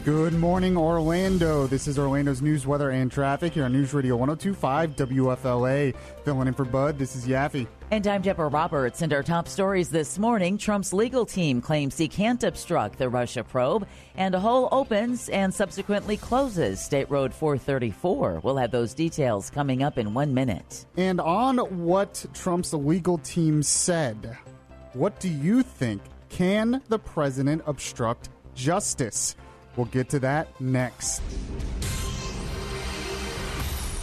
Good morning, Orlando. This is Orlando's news, weather, and traffic here on News Radio 102.5 WFLA. Filling in for Bud, this is Yaffee. And I'm Deborah Roberts. And our top stories this morning, Trump's legal team claims he can't obstruct the Russia probe, and a hole opens and subsequently closes State Road 434. We'll have those details coming up in 1 minute. And on what Trump's legal team said, what do you think? Can the president obstruct justice? We'll get to that next.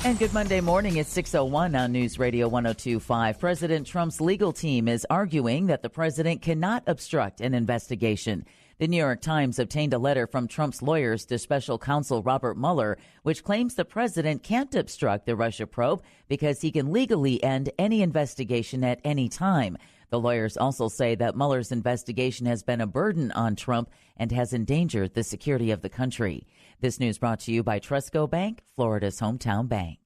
And good Monday morning. It's 6:01 on News Radio 102.5. President Trump's legal team is arguing that the president cannot obstruct an investigation. The New York Times obtained a letter from Trump's lawyers to special counsel Robert Mueller, which claims the president can't obstruct the Russia probe because he can legally end any investigation at any time. The lawyers also say that Mueller's investigation has been a burden on Trump and has endangered the security of the country. This news brought to you by Trustco Bank, Florida's hometown bank.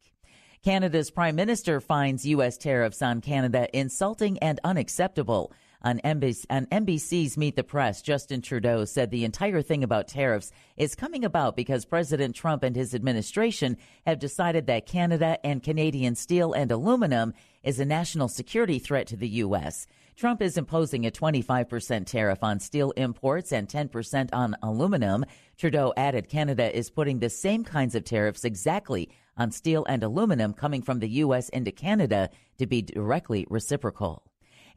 Canada's prime minister finds U.S. tariffs on Canada insulting and unacceptable. On NBC's Meet the Press, Justin Trudeau said the entire thing about tariffs is coming about because President Trump and his administration have decided that Canada and Canadian steel and aluminum is a national security threat to the U.S. Trump is imposing a 25% tariff on steel imports and 10% on aluminum. Trudeau added Canada is putting the same kinds of tariffs exactly on steel and aluminum coming from the U.S. into Canada to be directly reciprocal.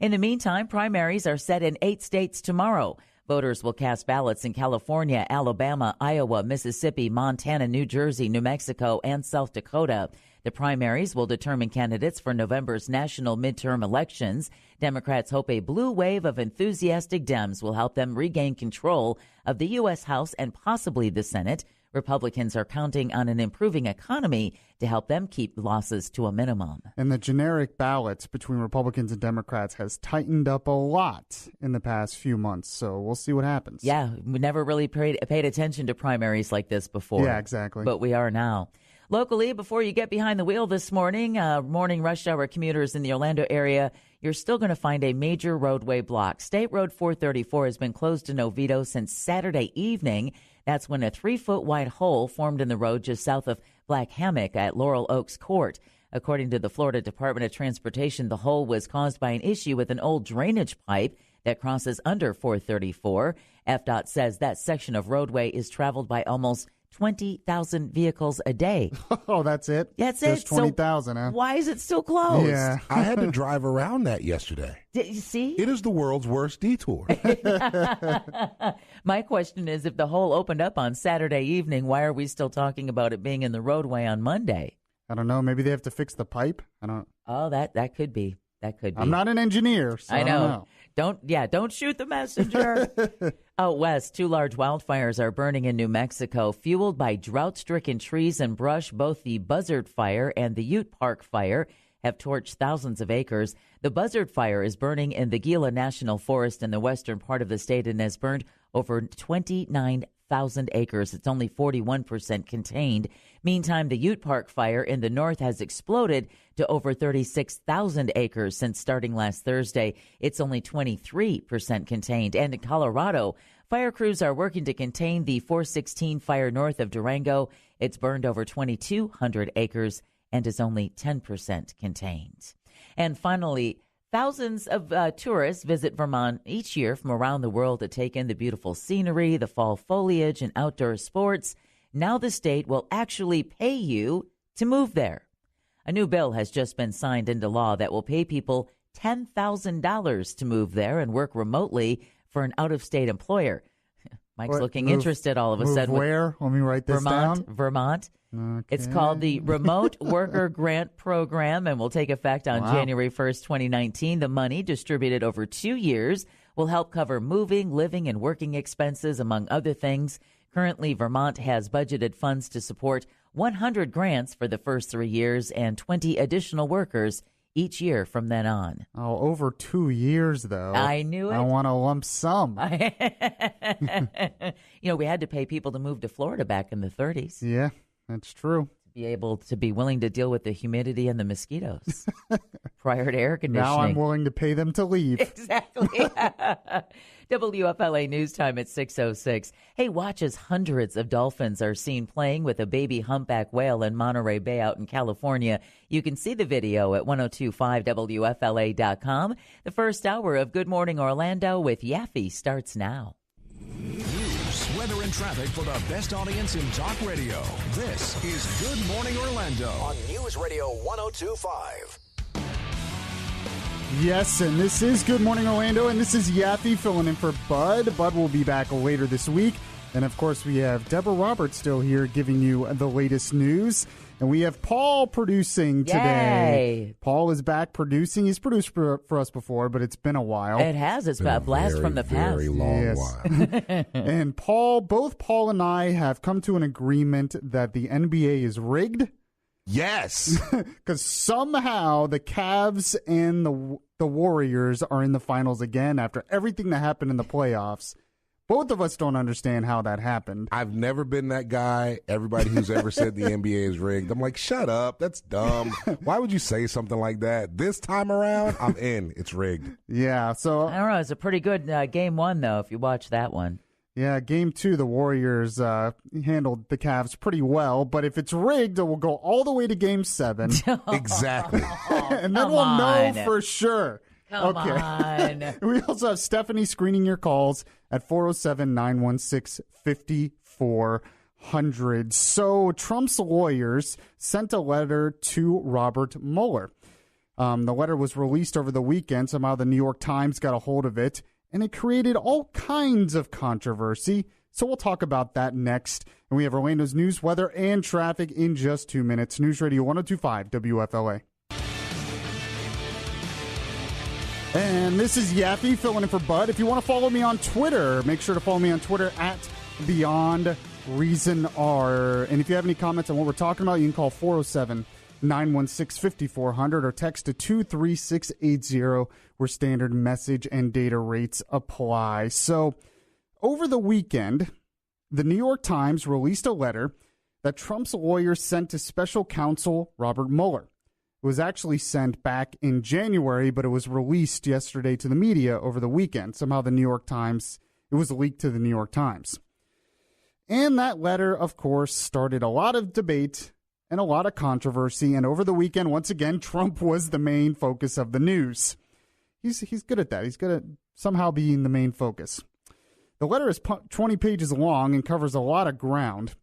In the meantime, primaries are set in 8 states tomorrow. Voters will cast ballots in California, Alabama, Iowa, Mississippi, Montana, New Jersey, New Mexico, and South Dakota. The primaries will determine candidates for November's national midterm elections. Democrats hope a blue wave of enthusiastic Dems will help them regain control of the U.S. House and possibly the Senate. Republicans are counting on an improving economy to help them keep losses to a minimum. And the generic ballots between Republicans and Democrats has tightened up a lot in the past few months, so we'll see what happens. Yeah, we never really paid attention to primaries like this before. Yeah, exactly. But we are now. Locally, before you get behind the wheel this morning, morning rush hour commuters in the Orlando area, you're still going to find a major roadway block. State Road 434 has been closed to Oviedo since Saturday evening. That's when a 3-foot wide hole formed in the road just south of Black Hammock at Laurel Oaks Court. According to the Florida Department of Transportation, the hole was caused by an issue with an old drainage pipe that crosses under 434. FDOT says that section of roadway is traveled by almost 20,000 vehicles a day. Oh, that's it? That's just it. 20,000, huh? Why is it still closed? Yeah. I had to drive around that yesterday. Did you see? It is the world's worst detour. My question is, if the hole opened up on Saturday evening, why are we still talking about it being in the roadway on Monday? I don't know. Maybe they have to fix the pipe. I don't. Oh, that could be. That could be. I'm not an engineer, so I know. don't know. Don't shoot the messenger. Out west, 2 large wildfires are burning in New Mexico, fueled by drought-stricken trees and brush. Both the Buzzard Fire and the Ute Park Fire have torched thousands of acres. The Buzzard Fire is burning in the Gila National Forest in the western part of the state and has burned over 29,000 acres. It's only 41% contained. Meantime, the Ute Park Fire in the north has exploded to over 36,000 acres since starting last Thursday. It's only 23% contained. And in Colorado, fire crews are working to contain the 416 fire north of Durango. It's burned over 2,200 acres and is only 10% contained. And finally, thousands of tourists visit Vermont each year from around the world to take in the beautiful scenery, the fall foliage, and outdoor sports. Now the state will actually pay you to move there. A new bill has just been signed into law that will pay people $10,000 to move there and work remotely for an out-of-state employer. Mike's looking interested all of a sudden. Where? Let me write this down. Vermont. Okay. It's called the Remote Worker Grant Program and will take effect on January 1st, 2019. The money, distributed over 2 years, will help cover moving, living, and working expenses, among other things. Currently, Vermont has budgeted funds to support 100 grants for the first 3 years and 20 additional workers each year from then on. Oh, over 2 years, though. I knew it. I want a lump sum. We had to pay people to move to Florida back in the 30s. Yeah, that's true. To be able to be willing to deal with the humidity and the mosquitoes prior to air conditioning. Now I'm willing to pay them to leave. Exactly. WFLA News Time at 6:06. Hey, watch as hundreds of dolphins are seen playing with a baby humpback whale in Monterey Bay out in California. You can see the video at 1025WFLA.com. The first hour of Good Morning Orlando with Yaffee starts now. News, weather, and traffic for the best audience in talk radio. This is Good Morning Orlando on News Radio 1025. Yes, and this is Good Morning Orlando, and this is Yaffee filling in for Bud. Bud will be back later this week. And, of course, we have Deborah Roberts still here giving you the latest news. And we have Paul producing today. Yay. Paul is back producing. He's produced for us before, but it's been a while. It has. It's been a blast from the past. Very long while. And both Paul and I have come to an agreement that the NBA is rigged. Yes. Because somehow the Cavs and the Warriors are in the finals again after everything that happened in the playoffs. Both of us don't understand how that happened. I've never been that guy. Everybody who's ever said the NBA is rigged, I'm like, shut up. That's dumb. Why would you say something like that? This time around, I'm in. It's rigged. Yeah, so I don't know. It's a pretty good game one, though, if you watch that one. yeah, game 2, the Warriors handled the Cavs pretty well. But if it's rigged, it will go all the way to game 7. Exactly. And then come we'll know on. for sure. Come on. We also have Stephanie screening your calls at 407-916-5400. So Trump's lawyers sent a letter to Robert Mueller. The letter was released over the weekend. Somehow the New York Times got a hold of it, and it created all kinds of controversy. So we'll talk about that next. And we have Orlando's news, weather, and traffic in just 2 minutes. News Radio 1025 WFLA. And this is Yaffee filling in for Bud. If you want to follow me on Twitter, make sure to follow me on Twitter at BeyondReasonR. And if you have any comments on what we're talking about, you can call 407-916-5400 or text to 23680 where standard message and data rates apply. So over the weekend, the New York Times released a letter that Trump's lawyers sent to special counsel Robert Mueller. It was actually sent back in January, but it was released yesterday to the media over the weekend. Somehow the New York Times, it was leaked to the New York Times. And that letter, of course, started a lot of debate and a lot of controversy. And over the weekend, once again, Trump was the main focus of the news. He's good at that. He's good at somehow being the main focus. The letter is 20 pages long and covers a lot of ground.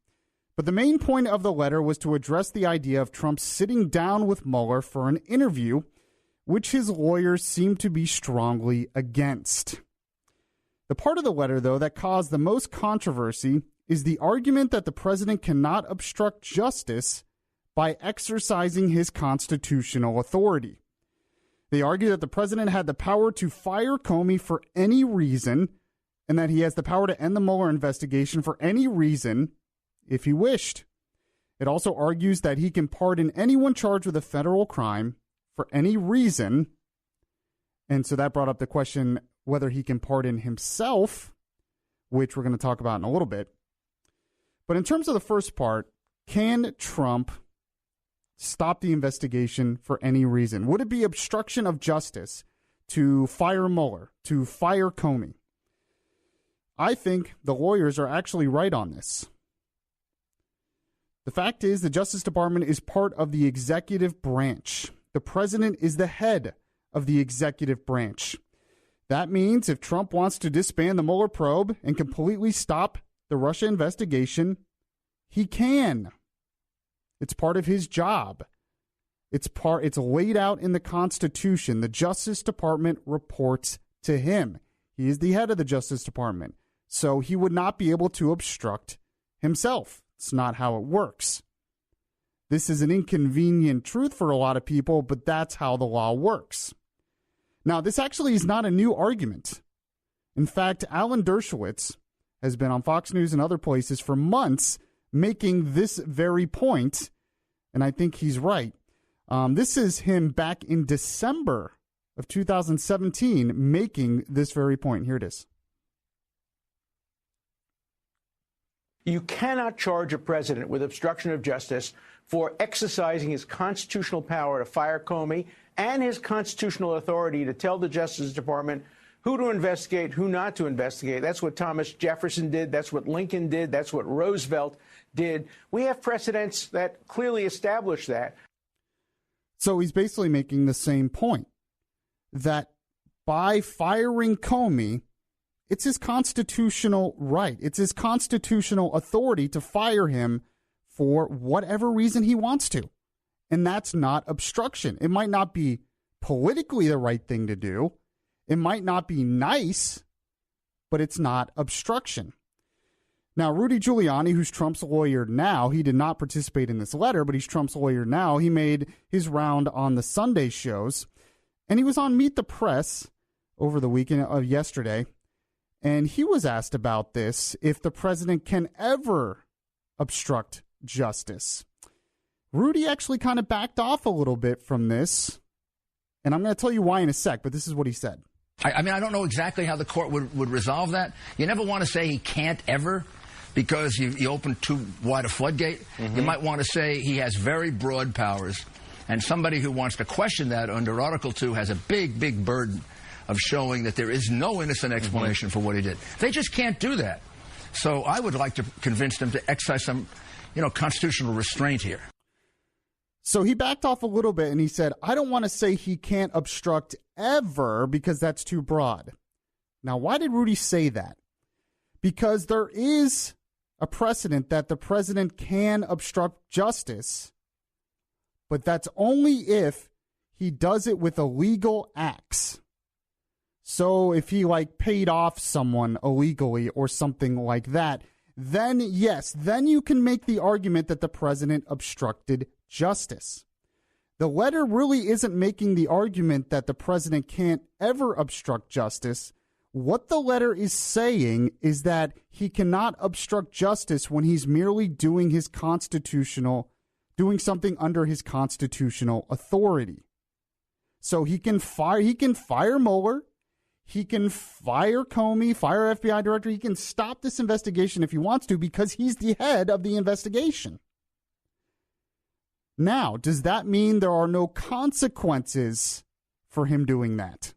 But the main point of the letter was to address the idea of Trump sitting down with Mueller for an interview, which his lawyers seem to be strongly against. The part of the letter, though, that caused the most controversy is the argument that the president cannot obstruct justice by exercising his constitutional authority. They argue that the president had the power to fire Comey for any reason, and that he has the power to end the Mueller investigation for any reason if he wished. It also argues that he can pardon anyone charged with a federal crime for any reason. And so that brought up the question whether he can pardon himself, which we're going to talk about in a little bit. But in terms of the first part, can Trump stop the investigation for any reason? Would it be obstruction of justice to fire Mueller, to fire Comey? I think the lawyers are actually right on this. The fact is, the Justice Department is part of the executive branch. The president is the head of the executive branch. That means if Trump wants to disband the Mueller probe and completely stop the Russia investigation, he can. It's part of his job. It's laid out in the Constitution. The Justice Department reports to him. He is the head of the Justice Department. So he would not be able to obstruct himself. It's not how it works. This is an inconvenient truth for a lot of people, but that's how the law works. Now, this actually is not a new argument. In fact, Alan Dershowitz has been on Fox News and other places for months making this very point, and I think he's right. This is him back in December of 2017 making this very point. Here it is. You cannot charge a president with obstruction of justice for exercising his constitutional power to fire Comey and his constitutional authority to tell the Justice Department who to investigate, who not to investigate. That's what Thomas Jefferson did. That's what Lincoln did. That's what Roosevelt did. We have precedents that clearly establish that. So he's basically making the same point, that by firing Comey, it's his constitutional right. It's his constitutional authority to fire him for whatever reason he wants to. And that's not obstruction. It might not be politically the right thing to do. It might not be nice, but it's not obstruction. Now, Rudy Giuliani, who's Trump's lawyer now, he did not participate in this letter, but he's Trump's lawyer now. He made his round on the Sunday shows, and he was on Meet the Press over the weekend of yesterday, and he was asked about this, if the president can ever obstruct justice. Rudy actually kind of backed off a little bit from this, and I'm going to tell you why in a sec, but this is what he said. I mean, I don't know exactly how the court would resolve that. You never want to say he can't ever, because you open too wide a floodgate. You might want to say he has very broad powers, and somebody who wants to question that under Article 2 has a big, big burden of showing that there is no innocent explanation for what he did. They just can't do that. So I would like to convince them to exercise some, constitutional restraint here. So he backed off a little bit and he said, I don't want to say he can't obstruct ever because that's too broad. Now, why did Rudy say that? Because there is a precedent that the president can obstruct justice, but that's only if he does it with illegal acts. So if he paid off someone illegally or something like that, then yes, then you can make the argument that the president obstructed justice. The letter really isn't making the argument that the president can't ever obstruct justice. What the letter is saying is that he cannot obstruct justice when he's merely doing something under his constitutional authority. So he can fire Mueller, he can fire Comey, fire FBI director, he can stop this investigation if he wants to because he's the head of the investigation. Now, does that mean there are no consequences for him doing that?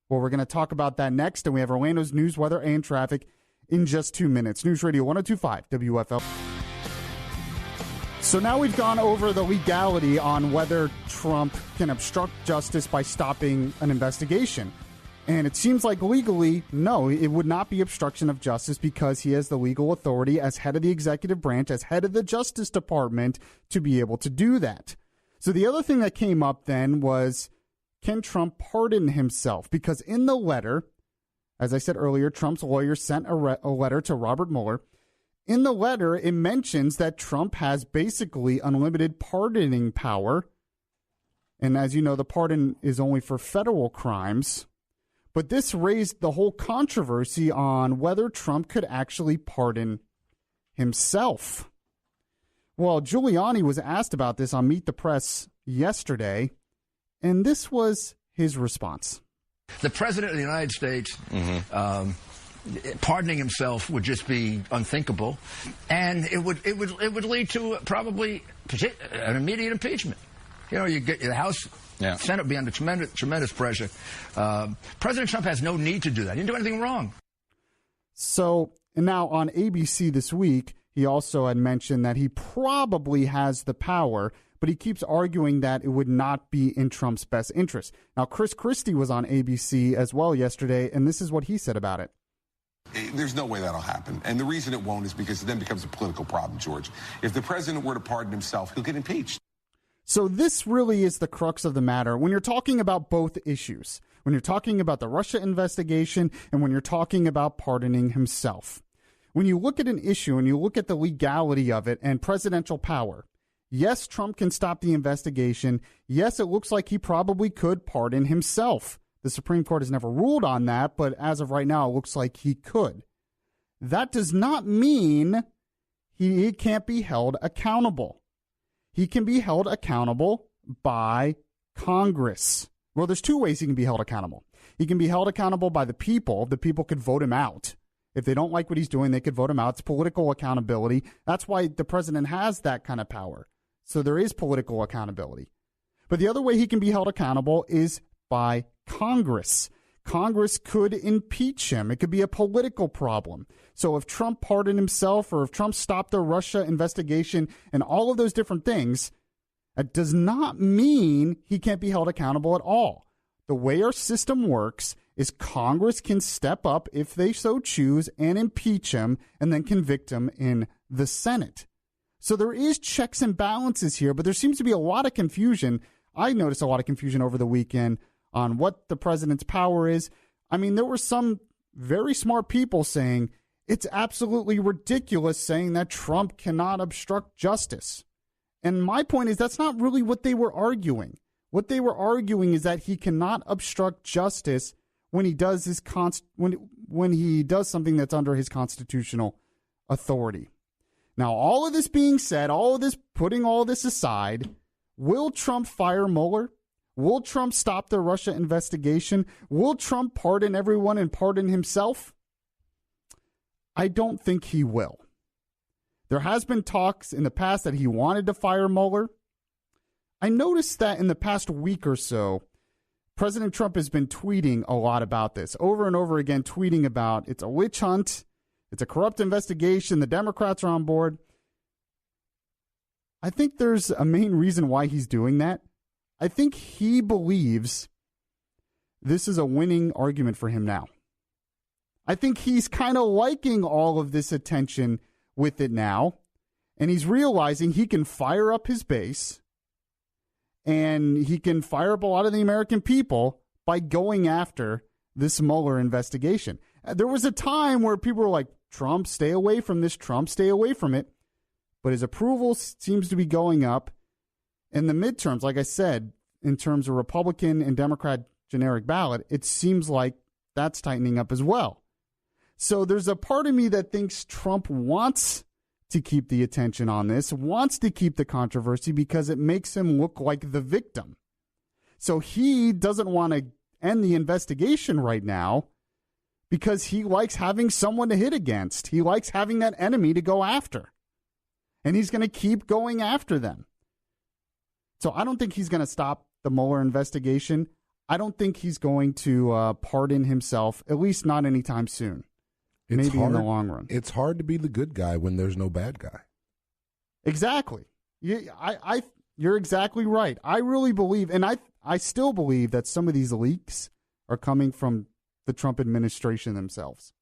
Well, we're going to talk about that next, and we have Orlando's news, weather, and traffic in just 2 minutes. News Radio 102.5 WFL. So now we've gone over the legality on whether Trump can obstruct justice by stopping an investigation. And it seems like legally, no, it would not be obstruction of justice because he has the legal authority as head of the executive branch, as head of the Justice Department, to be able to do that. So the other thing that came up then was, can Trump pardon himself? Because in the letter, as I said earlier, Trump's lawyer sent a letter to Robert Mueller. In the letter, it mentions that Trump has basically unlimited pardoning power. And as you know, the pardon is only for federal crimes. But this raised the whole controversy on whether Trump could actually pardon himself. Well, Giuliani was asked about this on Meet the Press yesterday, and this was his response. The president of the United States pardoning himself would just be unthinkable, and it would lead to probably an immediate impeachment. You get the House. Yeah. Senate would be under tremendous pressure. President Trump has no need to do that. He didn't do anything wrong. So now on ABC this week, he also had mentioned that he probably has the power, but he keeps arguing that it would not be in Trump's best interest. Now, Chris Christie was on ABC as well yesterday, and this is what he said about it. There's no way that'll happen. And the reason it won't is because it then becomes a political problem, George. If the president were to pardon himself, he'll get impeached. So this really is the crux of the matter when you're talking about both issues, when you're talking about the Russia investigation and when you're talking about pardoning himself. When you look at an issue and you look at the legality of it and presidential power, yes, Trump can stop the investigation. Yes, it looks like he probably could pardon himself. The Supreme Court has never ruled on that, but as of right now, it looks like he could. That does not mean he can't be held accountable. He can be held accountable by Congress. Well, there's two ways he can be held accountable. He can be held accountable by the people. The people could vote him out. If they don't like what he's doing, they could vote him out. It's political accountability. That's why the president has that kind of power. So there is political accountability. But the other way he can be held accountable is by Congress. Congress could impeach him. It could be a political problem. So if Trump pardoned himself or if Trump stopped the Russia investigation and all of those different things, that does not mean he can't be held accountable at all. The way our system works is Congress can step up if they so choose and impeach him and then convict him in the Senate. So there is checks and balances here, but there seems to be a lot of confusion. I noticed a lot of confusion over the weekend on what the president's power is. I mean, there were some very smart people saying it's absolutely ridiculous saying that Trump cannot obstruct justice. And my point is that's not really what they were arguing. What they were arguing is that he cannot obstruct justice when he does his when he does something that's under his constitutional authority. Now, all of this being said, all of this putting all this aside, will Trump fire Mueller? Will Trump stop the Russia investigation? Will Trump pardon everyone and pardon himself? I don't think he will. There has been talks in the past that he wanted to fire Mueller. I noticed that in the past week or so, President Trump has been tweeting a lot about this, over and over again, tweeting about it's a witch hunt, it's a corrupt investigation, the Democrats are on board. I think there's a main reason why he's doing that. I think he believes this is a winning argument for him now. I think he's kind of liking all of this attention with it now, and he's realizing he can fire up his base and he can fire up a lot of the American people by going after this Mueller investigation. There was a time where people were like, Trump, stay away from this, Trump, stay away from it. But his approval seems to be going up. In the midterms, like I said, in terms of Republican and Democrat generic ballot, it seems like that's tightening up as well. So there's a part of me that thinks Trump wants to keep the attention on this, wants to keep the controversy because it makes him look like the victim. So he doesn't want to end the investigation right now because he likes having someone to hit against. He likes having that enemy to go after. And he's going to keep going after them. So I don't think he's going to stop the Mueller investigation. I don't think he's going to pardon himself, at least not anytime soon. Maybe in the long run. It's hard to be the good guy when there's no bad guy. Exactly. You're exactly right. I really believe, and I still believe that some of these leaks are coming from the Trump administration themselves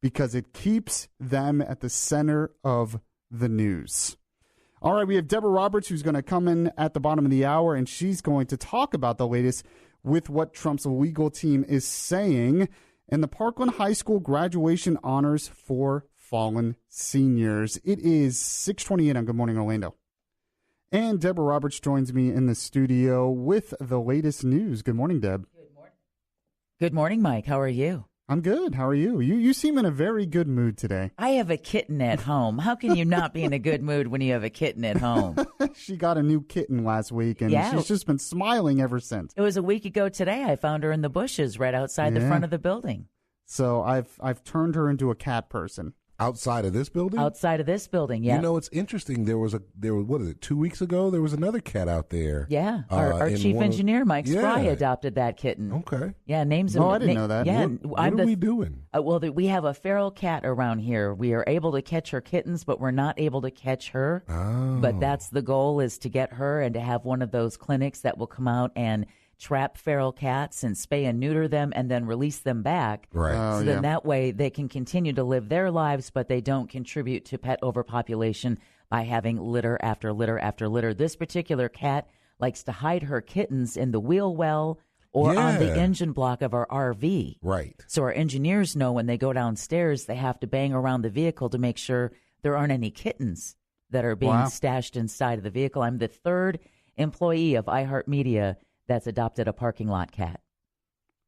because it keeps them at the center of the news. All right, we have Deborah Roberts who's going to come in at the bottom of the hour, and she's going to talk about the latest with what Trump's legal team is saying and the Parkland High School graduation honors for fallen seniors. It is 6:28 on Good Morning Orlando. And Deborah Roberts joins me in the studio with the latest news. Good morning, Deb. Good morning. Good morning, Mike. How are you? I'm good. How are you? You seem in a very good mood today. I have a kitten at home. How can you not be in a good mood when you have a kitten at home? She got a new kitten last week, and she's just been smiling ever since. It was a week ago today. I found her in the bushes right outside the front of the building. So I've turned her into a cat person. Outside of this building? Outside of this building, yeah. You know, it's interesting. There was what is it, 2 weeks ago? There was another cat out there. Yeah. Our chief engineer, Mike Spry, adopted that kitten. Okay. Yeah, names him. Oh, I didn't know that. Yeah. What are we doing? Well, we have a feral cat around here. We are able to catch her kittens, but we're not able to catch her. Oh. But that's the goal, is to get her and to have one of those clinics that will come out and trap feral cats and spay and neuter them and then release them back. Right. So then that way they can continue to live their lives, but they don't contribute to pet overpopulation by having litter after litter after litter. This particular cat likes to hide her kittens in the wheel well or on the engine block of our RV. Right. So our engineers know when they go downstairs, they have to bang around the vehicle to make sure there aren't any kittens that are being stashed inside of the vehicle. I'm the third employee of iHeartMedia that's adopted a parking lot cat.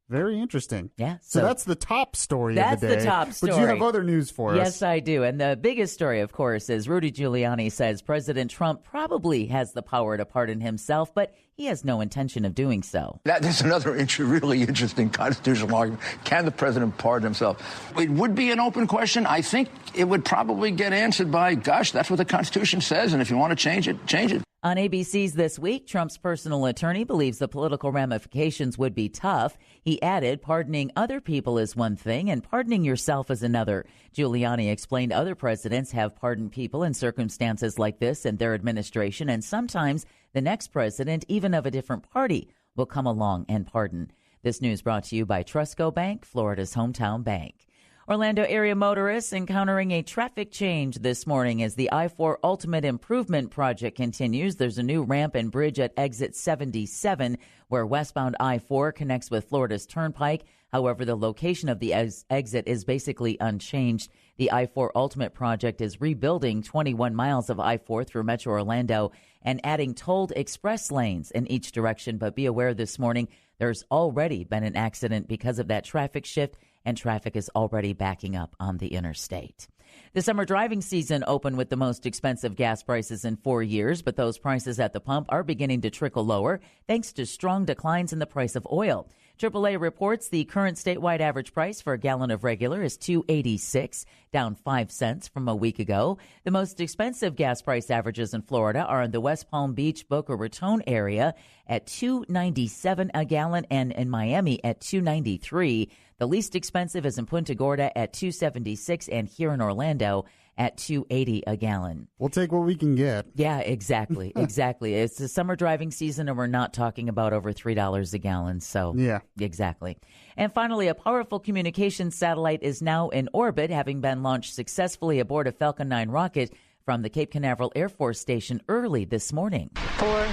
Very interesting. Yeah. So that's the top story of the day. That's the top story. But you have other news for us. Yes, I do. And the biggest story, of course, is Rudy Giuliani says President Trump probably has the power to pardon himself, but he has no intention of doing so. That's another really interesting constitutional argument. Can the president pardon himself? It would be an open question. I think it would probably get answered by, gosh, that's what the Constitution says, and if you want to change it, change it. On ABC's This Week, Trump's personal attorney believes the political ramifications would be tough. He added, pardoning other people is one thing and pardoning yourself is another. Giuliani explained other presidents have pardoned people in circumstances like this in their administration, and sometimes the next president, even of a different party, will come along and pardon. This news brought to you by Trustco Bank, Florida's hometown bank. Orlando area motorists encountering a traffic change this morning as the I-4 Ultimate Improvement Project continues. There's a new ramp and bridge at exit 77 where westbound I-4 connects with Florida's Turnpike. However, the location of the exit is basically unchanged. The I-4 Ultimate Project is rebuilding 21 miles of I-4 through Metro Orlando and adding tolled express lanes in each direction. But be aware this morning, there's already been an accident because of that traffic shift, and traffic is already backing up on the interstate. The summer driving season opened with the most expensive gas prices in 4 years, but those prices at the pump are beginning to trickle lower thanks to strong declines in the price of oil. AAA reports the current statewide average price for a gallon of regular is $2.86, down 5 cents from a week ago. The most expensive gas price averages in Florida are in the West Palm Beach, Boca Raton area at $2.97 a gallon and in Miami at $2.93. The least expensive is in Punta Gorda at $2.76 and here in Orlando at $2.80 a gallon. We'll take what we can get. Yeah, exactly. Exactly. It's the summer driving season, and we're not talking about over $3 a gallon. So, yeah, exactly. And finally, a powerful communications satellite is now in orbit, having been launched successfully aboard a Falcon 9 rocket from the Cape Canaveral Air Force Station early this morning. 4,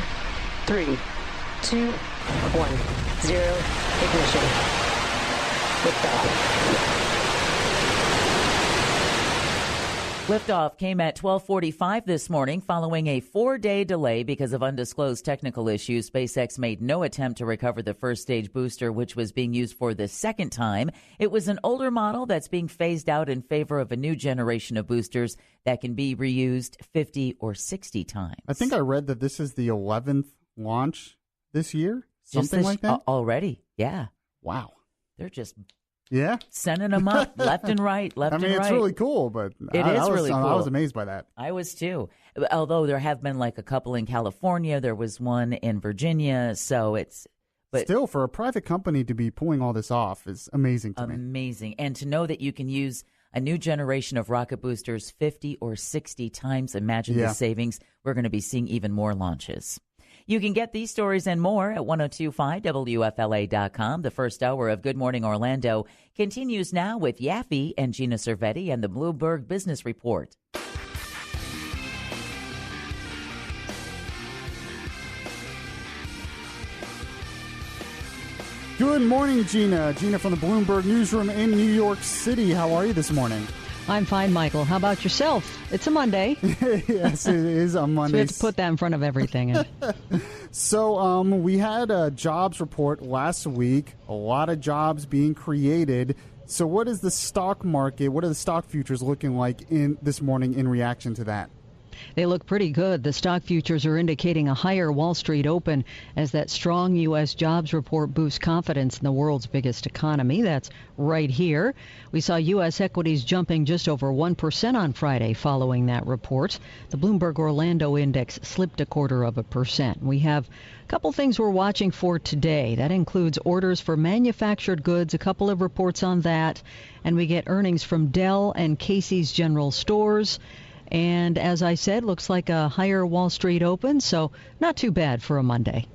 3, 2, 1, 0, ignition. Liftoff came at 12:45 this morning following a 4-day delay because of undisclosed technical issues. SpaceX made no attempt to recover the first stage booster, which was being used for the second time. It was an older model that's being phased out in favor of a new generation of boosters that can be reused 50 or 60 times. I think I read that this is the 11th launch this year, something like that. Already, yeah. Wow. They're just sending them up left and right, it's really cool, but it is really cool. I was amazed by that. I was too. Although there have been like a couple in California, there was one in Virginia, but still, for a private company to be pulling all this off is amazing to me. Amazing. And to know that you can use a new generation of rocket boosters 50 or 60 times, imagine the savings. We're going to be seeing even more launches. You can get these stories and more at 1025WFLA.com. The first hour of Good Morning Orlando continues now with Yaffee and Gina Cervetti and the Bloomberg Business Report. Good morning, Gina. Gina from the Bloomberg Newsroom in New York City. How are you this morning? I'm fine, Michael. How about yourself? It's a Monday. Yes, it is a Monday. So we have to put that in front of everything. So we had a jobs report last week, a lot of jobs being created. So what is the stock market, what are the stock futures looking like in this morning in reaction to that? They look pretty good. The stock futures are indicating a higher Wall Street open as that strong U.S. jobs report boosts confidence in the world's biggest economy. That's right here. We saw U.S. equities jumping just over 1% on Friday following that report. The Bloomberg Orlando Index slipped 0.25%. We have a couple things we're watching for today. That includes orders for manufactured goods, a couple of reports on that. And we get earnings from Dell and Casey's General Stores. And as I said, looks like a higher Wall Street open, so not too bad for a Monday.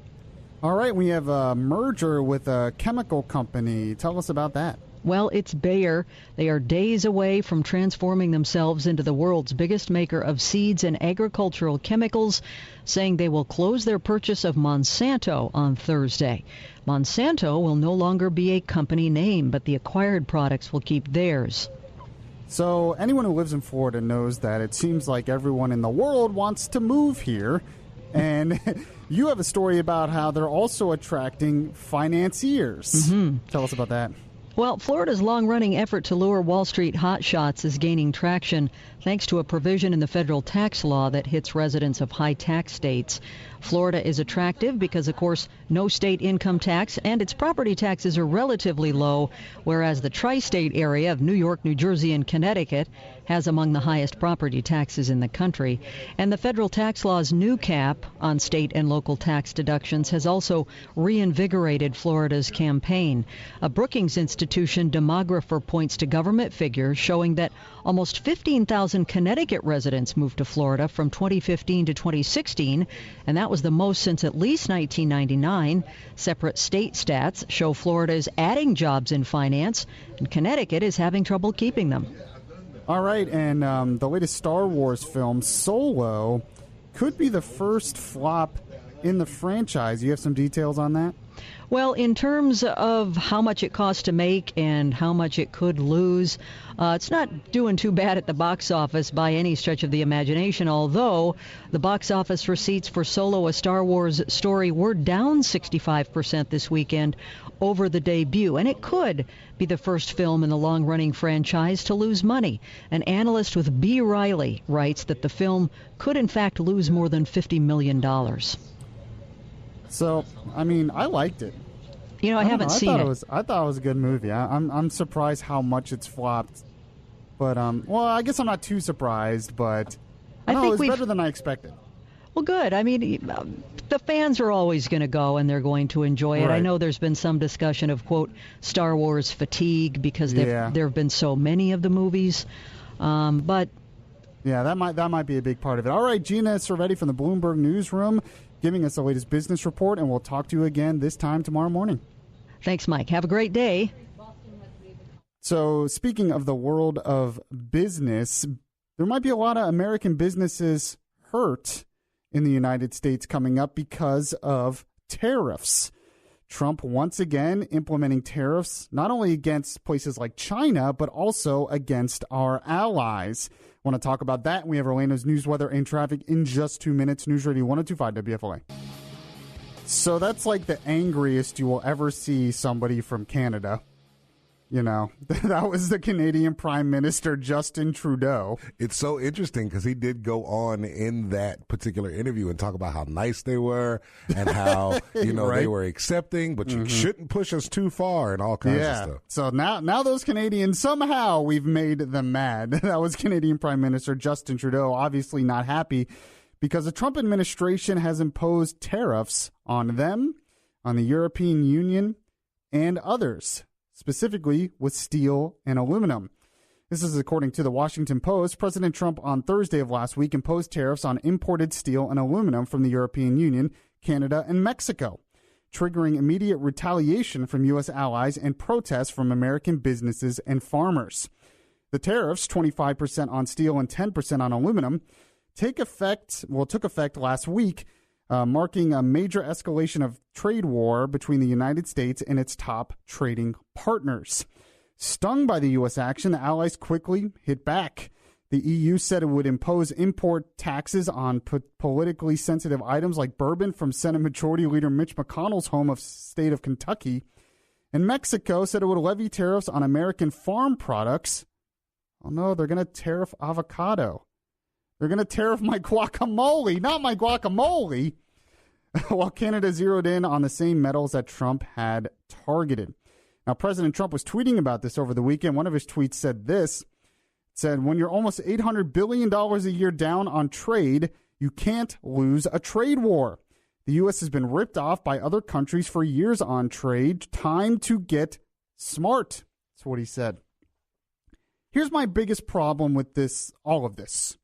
All right, we have a merger with a chemical company. Tell us about that. Well, it's Bayer. They are days away from transforming themselves into the world's biggest maker of seeds and agricultural chemicals, saying they will close their purchase of Monsanto on Thursday. Monsanto will no longer be a company name, but the acquired products will keep theirs. So anyone who lives in Florida knows that it seems like everyone in the world wants to move here. And you have a story about how they're also attracting financiers. Mm-hmm. Tell us about that. Well, Florida's long-running effort to lure Wall Street hotshots is gaining traction thanks to a provision in the federal tax law that hits residents of high-tax states. Florida is attractive because, of course, no state income tax and its property taxes are relatively low, whereas the tri-state area of New York, New Jersey, and Connecticut has among the highest property taxes in the country. And the federal tax law's new cap on state and local tax deductions has also reinvigorated Florida's campaign. A Brookings Institution demographer points to government figures showing that almost 15,000 Connecticut residents moved to Florida from 2015 to 2016, and that was the most since at least 1999. Separate state stats show Florida is adding jobs in finance, and Connecticut is having trouble keeping them. All right, and the latest Star Wars film, Solo, could be the first flop in the franchise. You have some details on that? Well, in terms of how much it costs to make and how much it could lose, it's not doing too bad at the box office by any stretch of the imagination, although the box office receipts for Solo, a Star Wars story, were down 65% this weekend over the debut, and it could be the first film in the long-running franchise to lose money. An analyst with B. Riley writes that the film could in fact lose more than $50 million. So, I mean, I liked it. You know, I haven't seen it. I thought it was a good movie. I'm surprised how much it's flopped. But, well, I guess I'm not too surprised, but I think it was better than I expected. Well, good. I mean, the fans are always going to go, and they're going to enjoy it. Right. I know there's been some discussion of, quote, Star Wars fatigue because there have been so many of the movies. But yeah, that might be a big part of it. All right, Gina Cervetti from the Bloomberg Newsroom giving us the latest business report, and we'll talk to you again this time tomorrow morning. Thanks, Mike. Have a great day. So, speaking of the world of business, there might be a lot of American businesses hurt in the United States coming up because of tariffs. Trump once again implementing tariffs not only against places like China, but also against our allies. I want to talk about that. We have Orlando's news, weather, and traffic in just 2 minutes. News Radio 102.5 WFLA. So that's like the angriest you will ever see somebody from Canada. You know, that was the Canadian Prime Minister, Justin Trudeau. It's so interesting because he did go on in that particular interview and talk about how nice they were and how, you know, they were accepting, but you shouldn't push us too far and all kinds of stuff. So now those Canadians, somehow we've made them mad. That was Canadian Prime Minister Justin Trudeau, obviously not happy because the Trump administration has imposed tariffs on them, on the European Union, and others, specifically with steel and aluminum. This is according to the Washington Post. President Trump on Thursday of last week imposed tariffs on imported steel and aluminum from the European Union, Canada, and Mexico, triggering immediate retaliation from U.S. allies and protests from American businesses and farmers. The tariffs, 25% on steel and 10% on aluminum, took effect last week, marking a major escalation of trade war between the United States and its top trading partners. Stung by the U.S. action, the allies quickly hit back. The EU said it would impose import taxes on politically sensitive items like bourbon from Senate Majority Leader Mitch McConnell's home state of Kentucky. And Mexico said it would levy tariffs on American farm products. Oh, no, they're going to tariff avocado. They're going to tariff my guacamole, not my guacamole. While Canada zeroed in on the same metals that Trump had targeted. Now, President Trump was tweeting about this over the weekend. One of his tweets said this. It said, when you're almost $800 billion a year down on trade, you can't lose a trade war. The U.S. has been ripped off by other countries for years on trade. Time to get smart. That's what he said. Here's my biggest problem with all of this.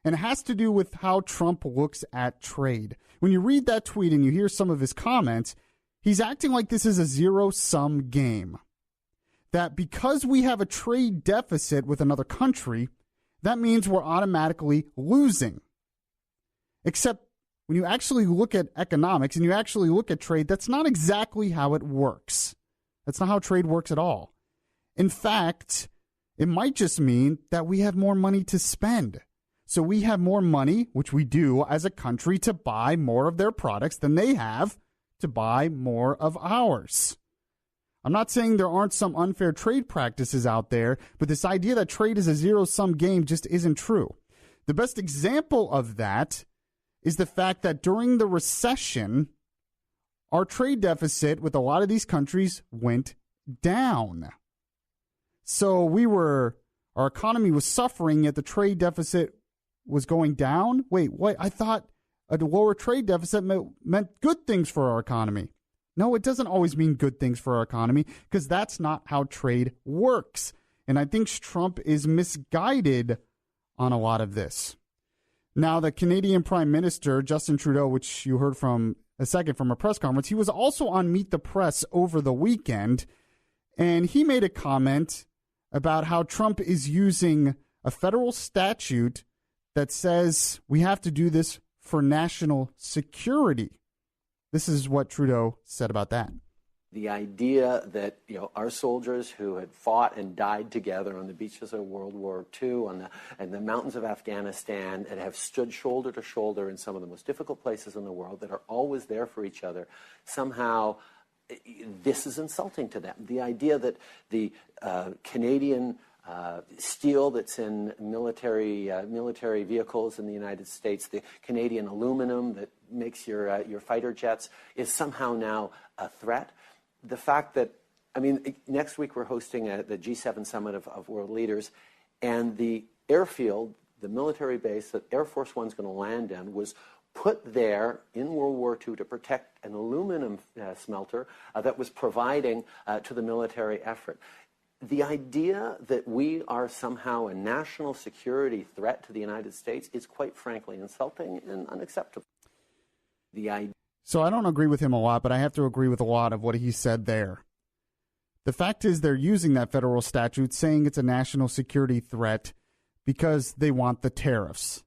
And it has to do with how Trump looks at trade. When you read that tweet and you hear some of his comments, he's acting like this is a zero-sum game. That because we have a trade deficit with another country, that means we're automatically losing. Except when you actually look at economics and you actually look at trade, that's not exactly how it works. That's not how trade works at all. In fact, it might just mean that we have more money to spend. So we have more money, which we do as a country, to buy more of their products than they have to buy more of ours. I'm not saying there aren't some unfair trade practices out there, but this idea that trade is a zero-sum game just isn't true. The best example of that is the fact that during the recession, our trade deficit with a lot of these countries went down. So we were Our economy was suffering, yet the trade deficit was going down. Wait, what? I thought a lower trade deficit meant good things for our economy. No, it doesn't always mean good things for our economy, because that's not how trade works. And I think Trump is misguided on a lot of this. Now, the Canadian Prime Minister, Justin Trudeau, which you heard from a second from a press conference, he was also on Meet the Press over the weekend, and he made a comment about how Trump is using a federal statute that says we have to do this for national security. This is what Trudeau said about that. The idea that, our soldiers who had fought and died together on the beaches of World War II and the mountains of Afghanistan, and have stood shoulder to shoulder in some of the most difficult places in the world, that are always there for each other, somehow this is insulting to them. The idea that the Canadian steel that's in military vehicles in the United States, the Canadian aluminum that makes your fighter jets, is somehow now a threat. The fact that, next week we're hosting the G7 Summit of World Leaders, and the airfield, the military base that Air Force One's going to land in, was put there in World War II to protect an aluminum smelter that was providing to the military effort. The idea that we are somehow a national security threat to the United States is quite frankly insulting and unacceptable. So I don't agree with him a lot, but I have to agree with a lot of what he said there. The fact is they're using that federal statute saying it's a national security threat because they want the tariffs.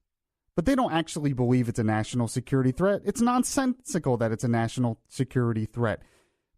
But they don't actually believe it's a national security threat. It's nonsensical that it's a national security threat.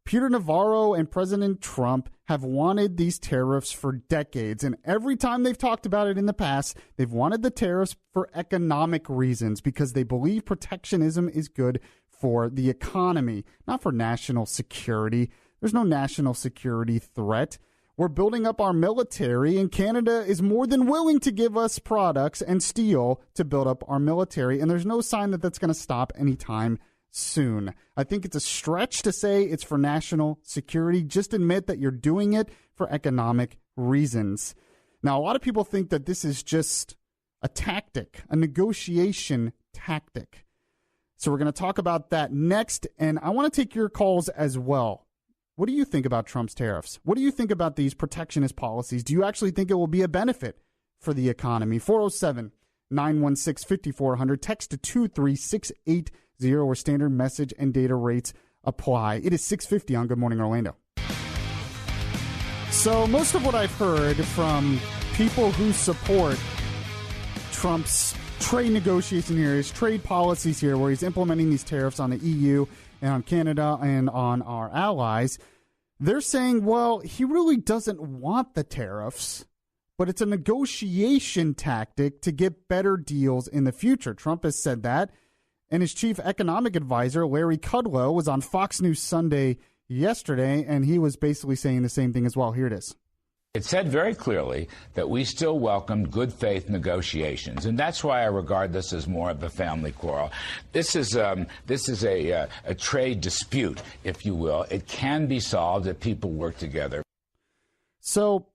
Peter Navarro and President Trump have wanted these tariffs for decades, and every time they've talked about it in the past, they've wanted the tariffs for economic reasons because they believe protectionism is good for the economy, not for national security. There's no national security threat. We're building up our military, and Canada is more than willing to give us products and steel to build up our military, and there's no sign that that's going to stop anytime soon. I think it's a stretch to say it's for national security. Just admit that you're doing it for economic reasons. Now, a lot of people think that this is just a tactic, a negotiation tactic. So we're going to talk about that next, and I want to take your calls as well. What do you think about Trump's tariffs? What do you think about these protectionist policies? Do you actually think it will be a benefit for the economy? 407-916-5400. Text to 23680 where standard message and data rates apply. It is 6:50 on Good Morning Orlando. So most of what I've heard from people who support Trump's trade negotiation here, his trade policies here, where he's implementing these tariffs on the EU and on Canada and on our allies, they're saying, well, he really doesn't want the tariffs, but it's a negotiation tactic to get better deals in the future. Trump has said that, and his chief economic advisor, Larry Kudlow, was on Fox News Sunday yesterday, and he was basically saying the same thing as well. Here it is. It said very clearly that we still welcome good faith negotiations, and that's why I regard this as more of a family quarrel. This is a trade dispute, if you will. It can be solved if people work together. So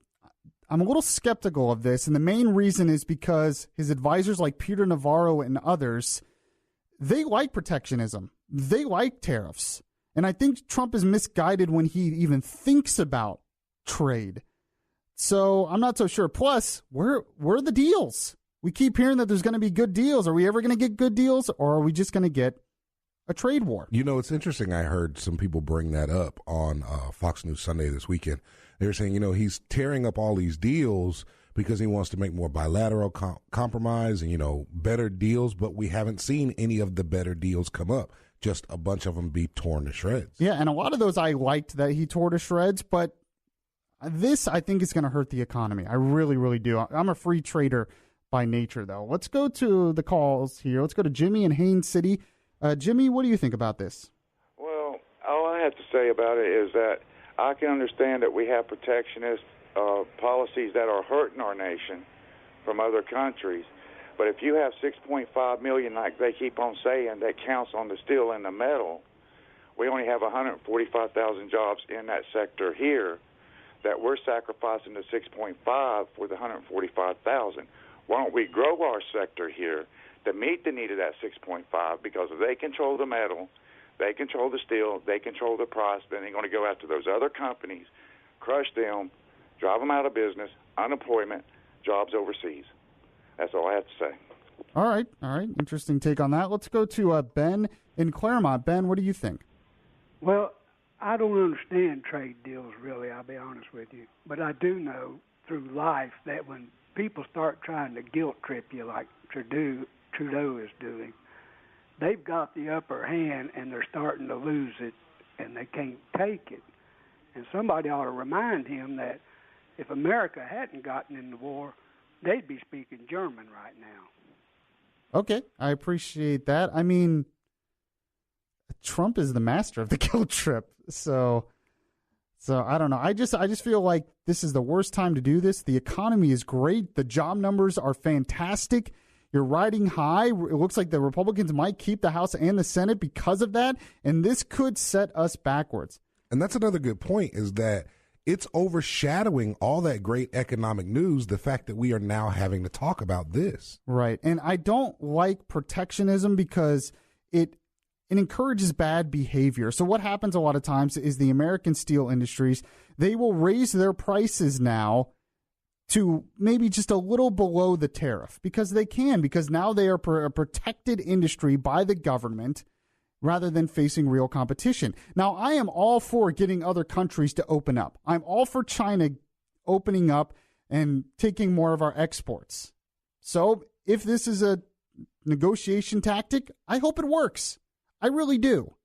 I'm a little skeptical of this, and the main reason is because his advisors like Peter Navarro and others, they like protectionism. They like tariffs. And I think Trump is misguided when he even thinks about trade. So I'm not so sure. Plus, where are the deals? We keep hearing that there's going to be good deals. Are we ever going to get good deals, or are we just going to get a trade war? You know, it's interesting. I heard some people bring that up on Fox News Sunday this weekend. They were saying, he's tearing up all these deals because he wants to make more bilateral compromise and, better deals. But we haven't seen any of the better deals come up. Just a bunch of them be torn to shreds. Yeah, and a lot of those I liked that he tore to shreds, but this, I think, is going to hurt the economy. I really, really do. I'm a free trader by nature, though. Let's go to the calls here. Let's go to Jimmy in Haines City. Jimmy, what do you think about this? Well, all I have to say about it is that I can understand that we have protectionist policies that are hurting our nation from other countries. But if you have 6.5 million, like they keep on saying, that counts on the steel and the metal, we only have 145,000 jobs in that sector here. that we're sacrificing the 6.5 for the 145,000. Why don't we grow our sector here to meet the need of that 6.5, because if they control the metal, they control the steel, they control the price, then they're going to go after those other companies, crush them, drive them out of business, unemployment, jobs overseas. That's all I have to say. All right. Interesting take on that. Let's go to Ben in Claremont. Ben, what do you think? Well, I don't understand trade deals, really, I'll be honest with you. But I do know through life that when people start trying to guilt trip you like Trudeau is doing, they've got the upper hand and they're starting to lose it and they can't take it. And somebody ought to remind him that if America hadn't gotten in the war, they'd be speaking German right now. Okay, I appreciate that. I mean, Trump is the master of the guilt trip. So I don't know. I just feel like this is the worst time to do this. The economy is great. The job numbers are fantastic. You're riding high. It looks like the Republicans might keep the House and the Senate because of that, and this could set us backwards. And that's another good point, is that it's overshadowing all that great economic news, the fact that we are now having to talk about this. Right. And I don't like protectionism because it encourages bad behavior. So what happens a lot of times is the American steel industries, they will raise their prices now to maybe just a little below the tariff because they can, because now they are a protected industry by the government rather than facing real competition. Now, I am all for getting other countries to open up. I'm all for China opening up and taking more of our exports. So if this is a negotiation tactic, I hope it works. I really do.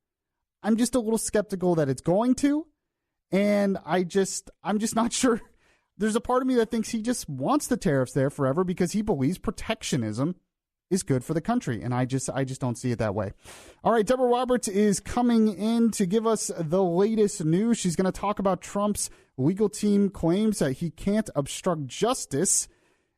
I'm just a little skeptical that it's going to, and I'm just not sure. There's a part of me that thinks he just wants the tariffs there forever because he believes protectionism is good for the country, and I just don't see it that way. All right, Deborah Roberts is coming in to give us the latest news. She's going to talk about Trump's legal team claims that he can't obstruct justice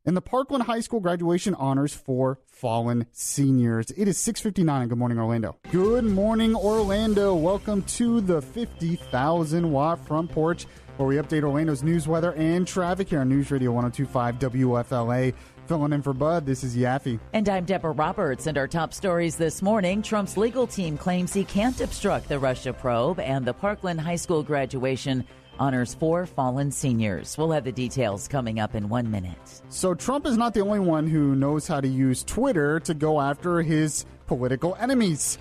in the Parkland High School graduation honors for fallen seniors. It is 6:59 and Good Morning Orlando. Good morning, Orlando. Welcome to the 50,000-watt front porch, where we update Orlando's news, weather, and traffic here on News Radio 102.5 WFLA. Filling in for Bud, this is Yaffee. And I'm Deborah Roberts. And our top stories this morning: Trump's legal team claims he can't obstruct the Russia probe, and the Parkland High School graduation honors 4 fallen seniors. We'll have the details coming up in 1 minute. So Trump is not the only one who knows how to use Twitter to go after his political enemies.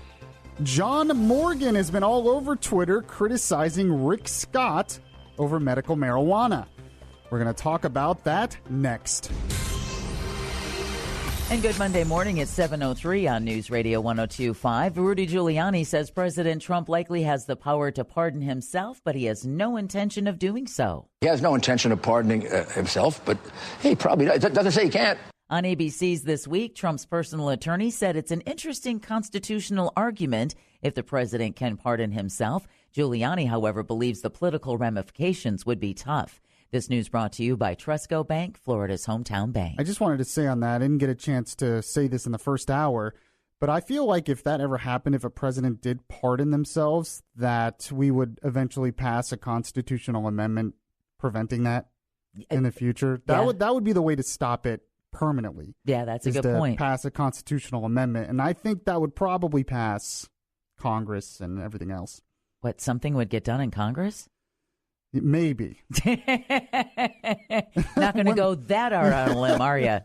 John Morgan has been all over Twitter criticizing Rick Scott over medical marijuana. We're going to talk about that next. And good Monday morning at 7:03 on News Radio 102.5. Rudy Giuliani says President Trump likely has the power to pardon himself, but he has no intention of doing so. He has no intention of pardoning himself, but he probably doesn't say he can't. On ABC's This Week, Trump's personal attorney said it's an interesting constitutional argument if the president can pardon himself. Giuliani, however, believes the political ramifications would be tough. This news brought to you by Trusco Bank, Florida's hometown bank. I just wanted to say on that, I didn't get a chance to say this in the first hour, but I feel like if that ever happened, if a president did pardon themselves, that we would eventually pass a constitutional amendment preventing that in the future. That would be the way to stop it permanently. Yeah, that's a good point. Pass a constitutional amendment, and I think that would probably pass Congress and everything else. What, something would get done in Congress? Maybe. Not going to go that hard on a limb, are you?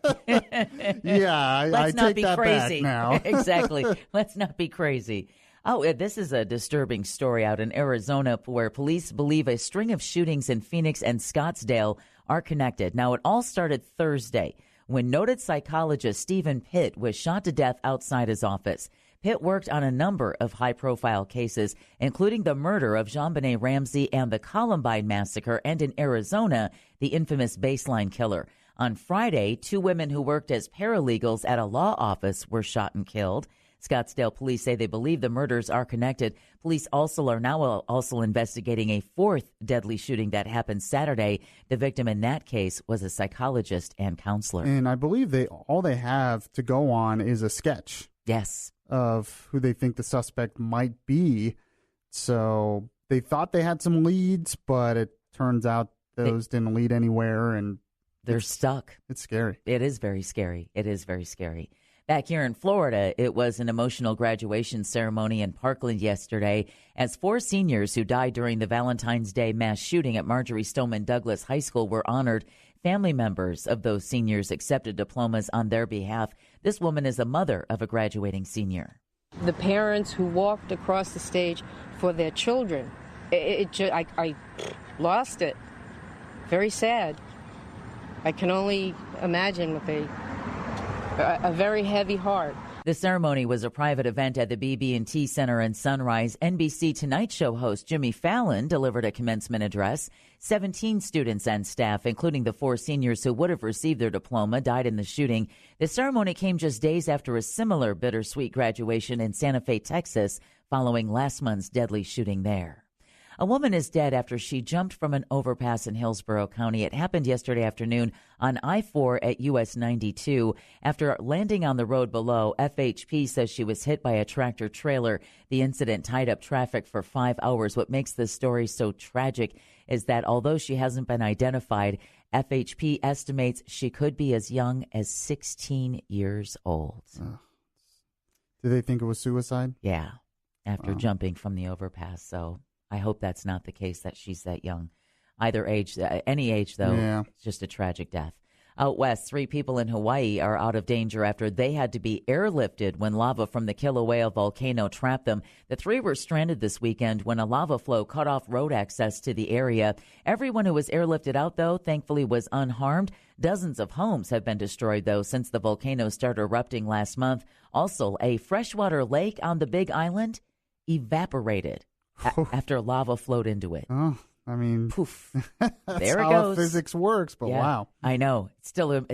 Yeah, I take that crazy. Back now. Exactly. Let's not be crazy. Oh, this is a disturbing story out in Arizona where police believe a string of shootings in Phoenix and Scottsdale are connected. Now, it all started Thursday when noted psychologist Stephen Pitt was shot to death outside his office. Pitt worked on a number of high-profile cases, including the murder of JonBenet Ramsey and the Columbine massacre, and in Arizona, the infamous Baseline killer. On Friday, 2 women who worked as paralegals at a law office were shot and killed. Scottsdale police say they believe the murders are connected. Police are now investigating a 4th deadly shooting that happened Saturday. The victim in that case was a psychologist and counselor. And I believe all they have to go on is a sketch. Yes. Of who they think the suspect might be. So they thought they had some leads, but it turns out Those didn't lead anywhere, and they're stuck. It's scary. It is very scary. It is very scary. Back here in Florida, it was an emotional graduation ceremony in Parkland yesterday as 4 seniors who died during the Valentine's Day mass shooting at Marjorie Stoneman Douglas High School were honored. Family members of those seniors accepted diplomas on their behalf. This woman is a mother of a graduating senior. The parents who walked across the stage for their children, I lost it. Very sad. I can only imagine with a very heavy heart. The ceremony was a private event at the BB&T Center in Sunrise. NBC Tonight Show host Jimmy Fallon delivered a commencement address. 17 students and staff, including the 4 seniors who would have received their diploma, died in the shooting. The ceremony came just days after a similar bittersweet graduation in Santa Fe, Texas, following last month's deadly shooting there. A woman is dead after she jumped from an overpass in Hillsborough County. It happened yesterday afternoon on I-4 at US 92. After landing on the road below, FHP says she was hit by a tractor trailer. The incident tied up traffic for 5 hours. What makes this story so tragic is that although she hasn't been identified, FHP estimates she could be as young as 16 years old. Do they think it was suicide? Yeah, after jumping from the overpass. So I hope that's not the case, that she's that young. Either age, any age, though, It's just a tragic death. Out west, 3 people in Hawaii are out of danger after they had to be airlifted when lava from the Kilauea volcano trapped them. The 3 were stranded this weekend when a lava flow cut off road access to the area. Everyone who was airlifted out, though, thankfully was unharmed. Dozens of homes have been destroyed, though, since the volcano started erupting last month. Also, a freshwater lake on the Big Island evaporated after lava flowed into it. Oh, I mean, poof. That's there it how goes. Physics works, but wow. I know. It's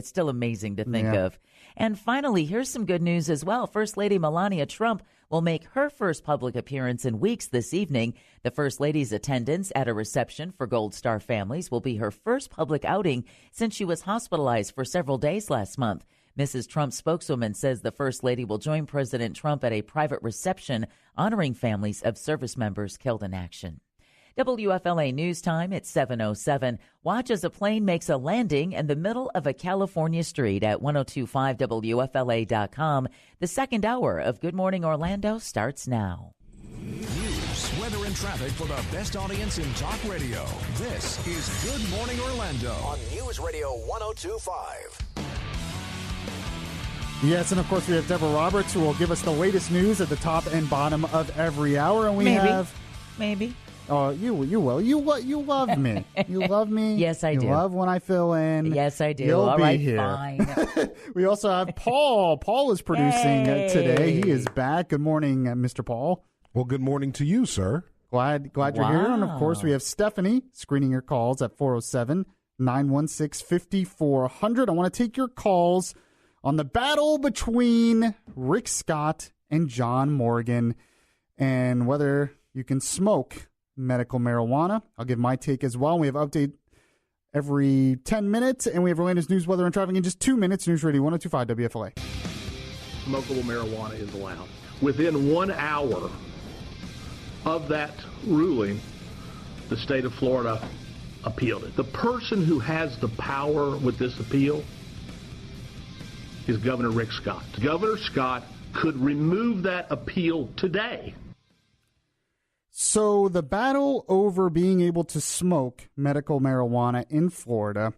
still amazing to think of. And finally, here's some good news as well. First Lady Melania Trump will make her first public appearance in weeks this evening. The First Lady's attendance at a reception for Gold Star families will be her first public outing since she was hospitalized for several days last month. Mrs. Trump's spokeswoman says the First Lady will join President Trump at a private reception honoring families of service members killed in action. WFLA News Time at 7:07. Watch as a plane makes a landing in the middle of a California street at 1025WFLA.com. The second hour of Good Morning Orlando starts now. News, weather, and traffic for the best audience in talk radio. This is Good Morning Orlando on News Radio 1025. Yes, and of course we have Deborah Roberts, who will give us the latest news at the top and bottom of every hour. And we have maybe. Oh, you will. You love me. You love me. Yes, I do. You love when I fill in. Yes, I do. You'll All be right, here. fine. We also have Paul. Paul is producing today. He is back. Good morning, Mr. Paul. Well, good morning to you, sir. Glad you're here. And of course, we have Stephanie screening your calls at 407-916-5400. I want to take your calls on the battle between Rick Scott and John Morgan and whether you can smoke medical marijuana. I'll give my take as well. We have update every 10 minutes, and we have Orlando's news, weather, and traffic in just 2 minutes. News Radio 1025 WFLA. Smokable marijuana is allowed. Within 1 hour of that ruling, the state of Florida appealed it. The person who has the power with this appeal is Governor Rick Scott. Governor Scott could remove that appeal today. So the battle over being able to smoke medical marijuana in Florida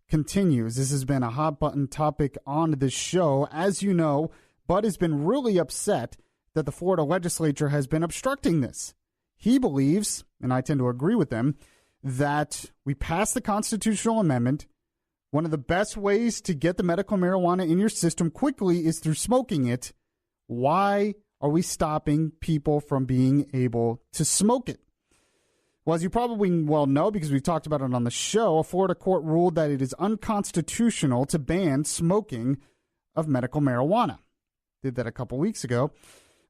continues. This has been a hot-button topic on this show. As you know, Bud has been really upset that the Florida legislature has been obstructing this. He believes, and I tend to agree with him, that we passed the constitutional amendment. One of the best ways to get the medical marijuana in your system quickly is through smoking it. Why are we stopping people from being able to smoke it? Well, as you probably well know, because we've talked about it on the show, a Florida court ruled that it is unconstitutional to ban smoking of medical marijuana. Did that a couple weeks ago.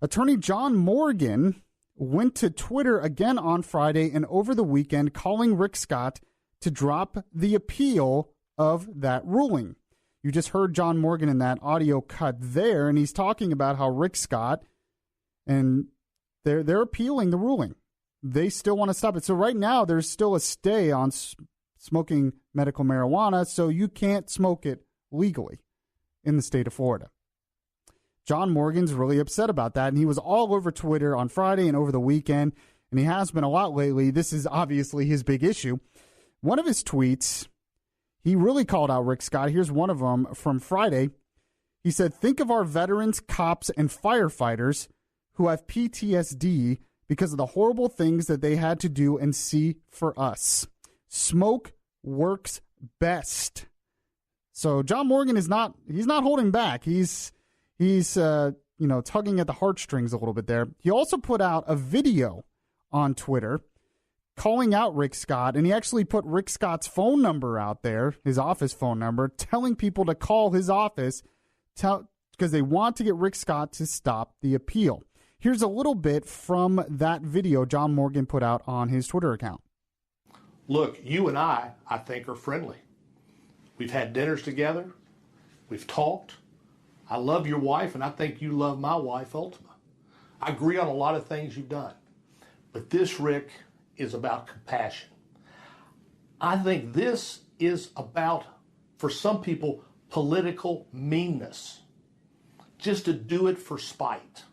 Attorney John Morgan went to Twitter again on Friday and over the weekend calling Rick Scott to drop the appeal of that ruling. You just heard John Morgan in that audio cut there, and he's talking about how Rick Scott, and they're appealing the ruling. They still want to stop it. So right now, there's still a stay on smoking medical marijuana, so you can't smoke it legally in the state of Florida. John Morgan's really upset about that, and he was all over Twitter on Friday and over the weekend, and he has been a lot lately. This is obviously his big issue. One of his tweets, he really called out Rick Scott. Here's one of them from Friday. He said, "Think of our veterans, cops, and firefighters who have PTSD because of the horrible things that they had to do and see for us. Smoke works best." So John Morgan he's not holding back. He's tugging at the heartstrings a little bit there. He also put out a video on Twitter calling out Rick Scott, and he actually put Rick Scott's phone number out there, his office phone number, telling people to call his office because they want to get Rick Scott to stop the appeal. Here's a little bit from that video John Morgan put out on his Twitter account. Look, you and I think, are friendly. We've had dinners together. We've talked. I love your wife, and I think you love my wife, Ultima. I agree on a lot of things you've done. But this, Rick, is about compassion. I think this is about, for some people, political meanness. Just to do it for spite.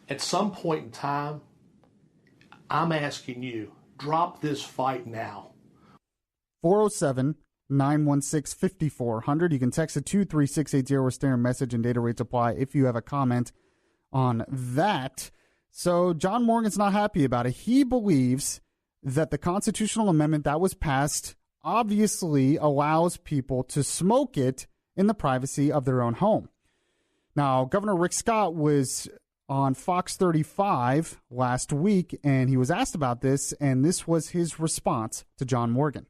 At some point in time, I'm asking you, drop this fight now. 407-916-5400. You can text it 23680 or standard message and data rates apply if you have a comment on that. So John Morgan's not happy about it. He believes that the constitutional amendment that was passed obviously allows people to smoke it in the privacy of their own home. Now, Governor Rick Scott was on Fox 35 last week, and he was asked about this, and this was his response to John Morgan.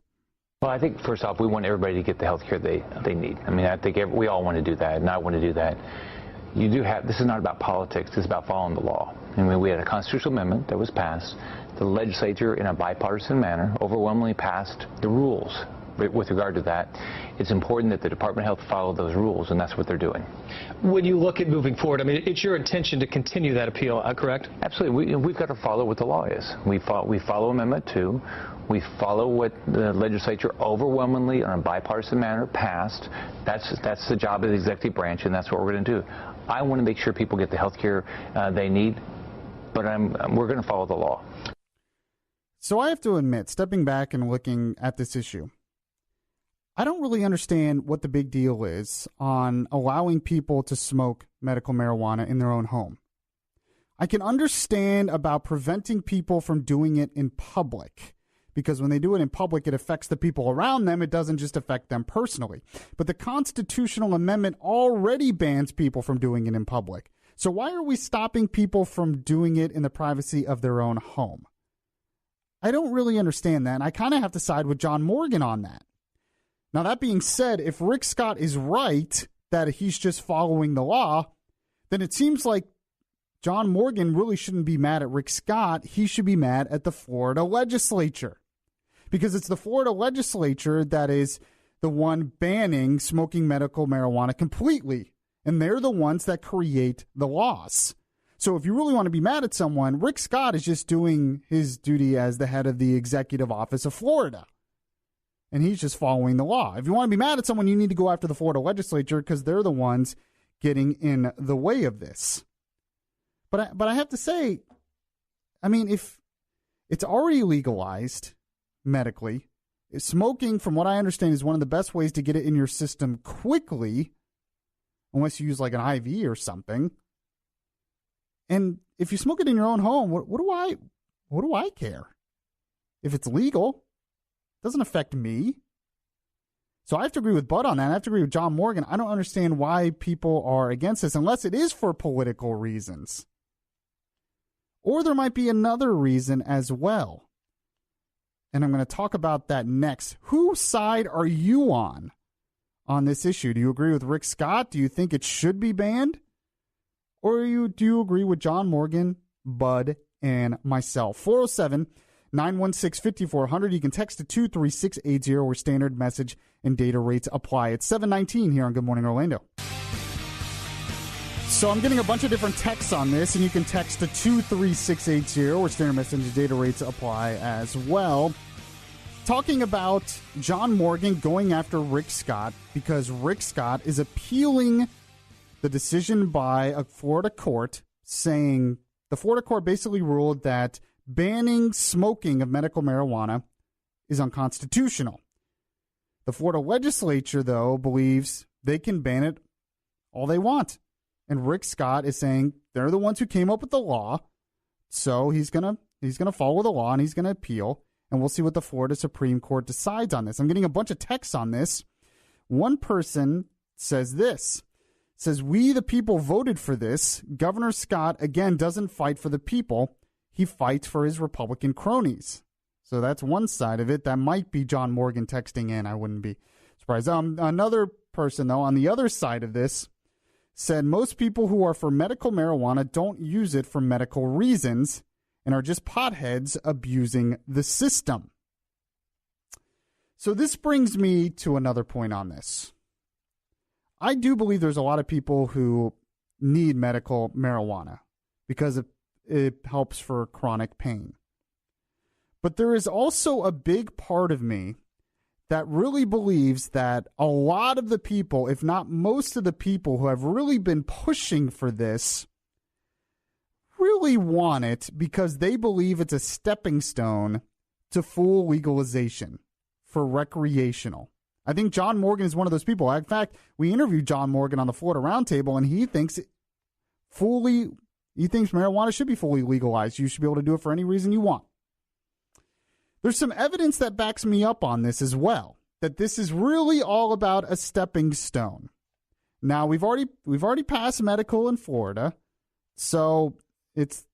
Well, I think, first off, we want everybody to get the health care they need. I mean, I think we all want to do that, and I want to do that. This is not about politics. This is about following the law. I mean, we had a constitutional amendment that was passed. The legislature, in a bipartisan manner, overwhelmingly passed the rules with regard to that. It's important that the Department of Health follow those rules, and that's what they're doing. When you look at moving forward, I mean, it's your intention to continue that appeal, correct? Absolutely. We've got to follow what the law is. We follow Amendment 2. We follow what the legislature overwhelmingly, in a bipartisan manner, passed. That's the job of the executive branch, and that's what we're going to do. I want to make sure people get the health care they need, but we're going to follow the law. So I have to admit, stepping back and looking at this issue, I don't really understand what the big deal is on allowing people to smoke medical marijuana in their own home. I can understand about preventing people from doing it in public, because when they do it in public, it affects the people around them. It doesn't just affect them personally. But the constitutional amendment already bans people from doing it in public. So why are we stopping people from doing it in the privacy of their own home? I don't really understand that, and I kind of have to side with John Morgan on that. Now, that being said, if Rick Scott is right that he's just following the law, then it seems like John Morgan really shouldn't be mad at Rick Scott. He should be mad at the Florida legislature, because it's the Florida legislature that is the one banning smoking medical marijuana completely, and they're the ones that create the laws. So if you really want to be mad at someone, Rick Scott is just doing his duty as the head of the executive office of Florida, and he's just following the law. If you want to be mad at someone, you need to go after the Florida legislature, because they're the ones getting in the way of this. But I have to say, I mean, if it's already legalized medically, smoking, from what I understand, is one of the best ways to get it in your system quickly, unless you use like an IV or something. And if you smoke it in your own home, what do I care? If it's legal, it doesn't affect me. So I have to agree with Bud on that. I have to agree with John Morgan. I don't understand why people are against this, unless it is for political reasons. Or there might be another reason as well. And I'm going to talk about that next. Whose side are you on this issue? Do you agree with Rick Scott? Do you think it should be banned? Or do you agree with John Morgan, Bud, and myself? 407-916-5400. You can text to 23680 where standard message and data rates apply. It's 7:19 here on Good Morning Orlando. So I'm getting a bunch of different texts on this, and you can text to 23680 where standard message and data rates apply as well. talking about John Morgan going after Rick Scott because Rick Scott is appealing the decision by a Florida court, saying the Florida court basically ruled that banning smoking of medical marijuana is unconstitutional. The Florida legislature, though, believes they can ban it all they want. And Rick Scott is saying they're the ones who came up with the law, so he's gonna follow the law and he's gonna appeal. And we'll see what the Florida Supreme Court decides on this. I'm getting a bunch of texts on this. One person says this. Says, we the people voted for this. Governor Scott, again, doesn't fight for the people. He fights for his Republican cronies. So that's one side of it. That might be John Morgan texting in. I wouldn't be surprised. Another person, though, on the other side of this said most people who are for medical marijuana don't use it for medical reasons and are just potheads abusing the system. So this brings me to another point on this. I do believe there's a lot of people who need medical marijuana because it helps for chronic pain. But there is also a big part of me that really believes that a lot of the people, if not most of the people who have really been pushing for this, really want it because they believe it's a stepping stone to full legalization for recreational. I think John Morgan is one of those people. In fact, we interviewed John Morgan on the Florida Roundtable, and he thinks marijuana should be fully legalized. You should be able to do it for any reason you want. There's some evidence that backs me up on this as well, that this is really all about a stepping stone. Now, we've already passed medical in Florida, so it's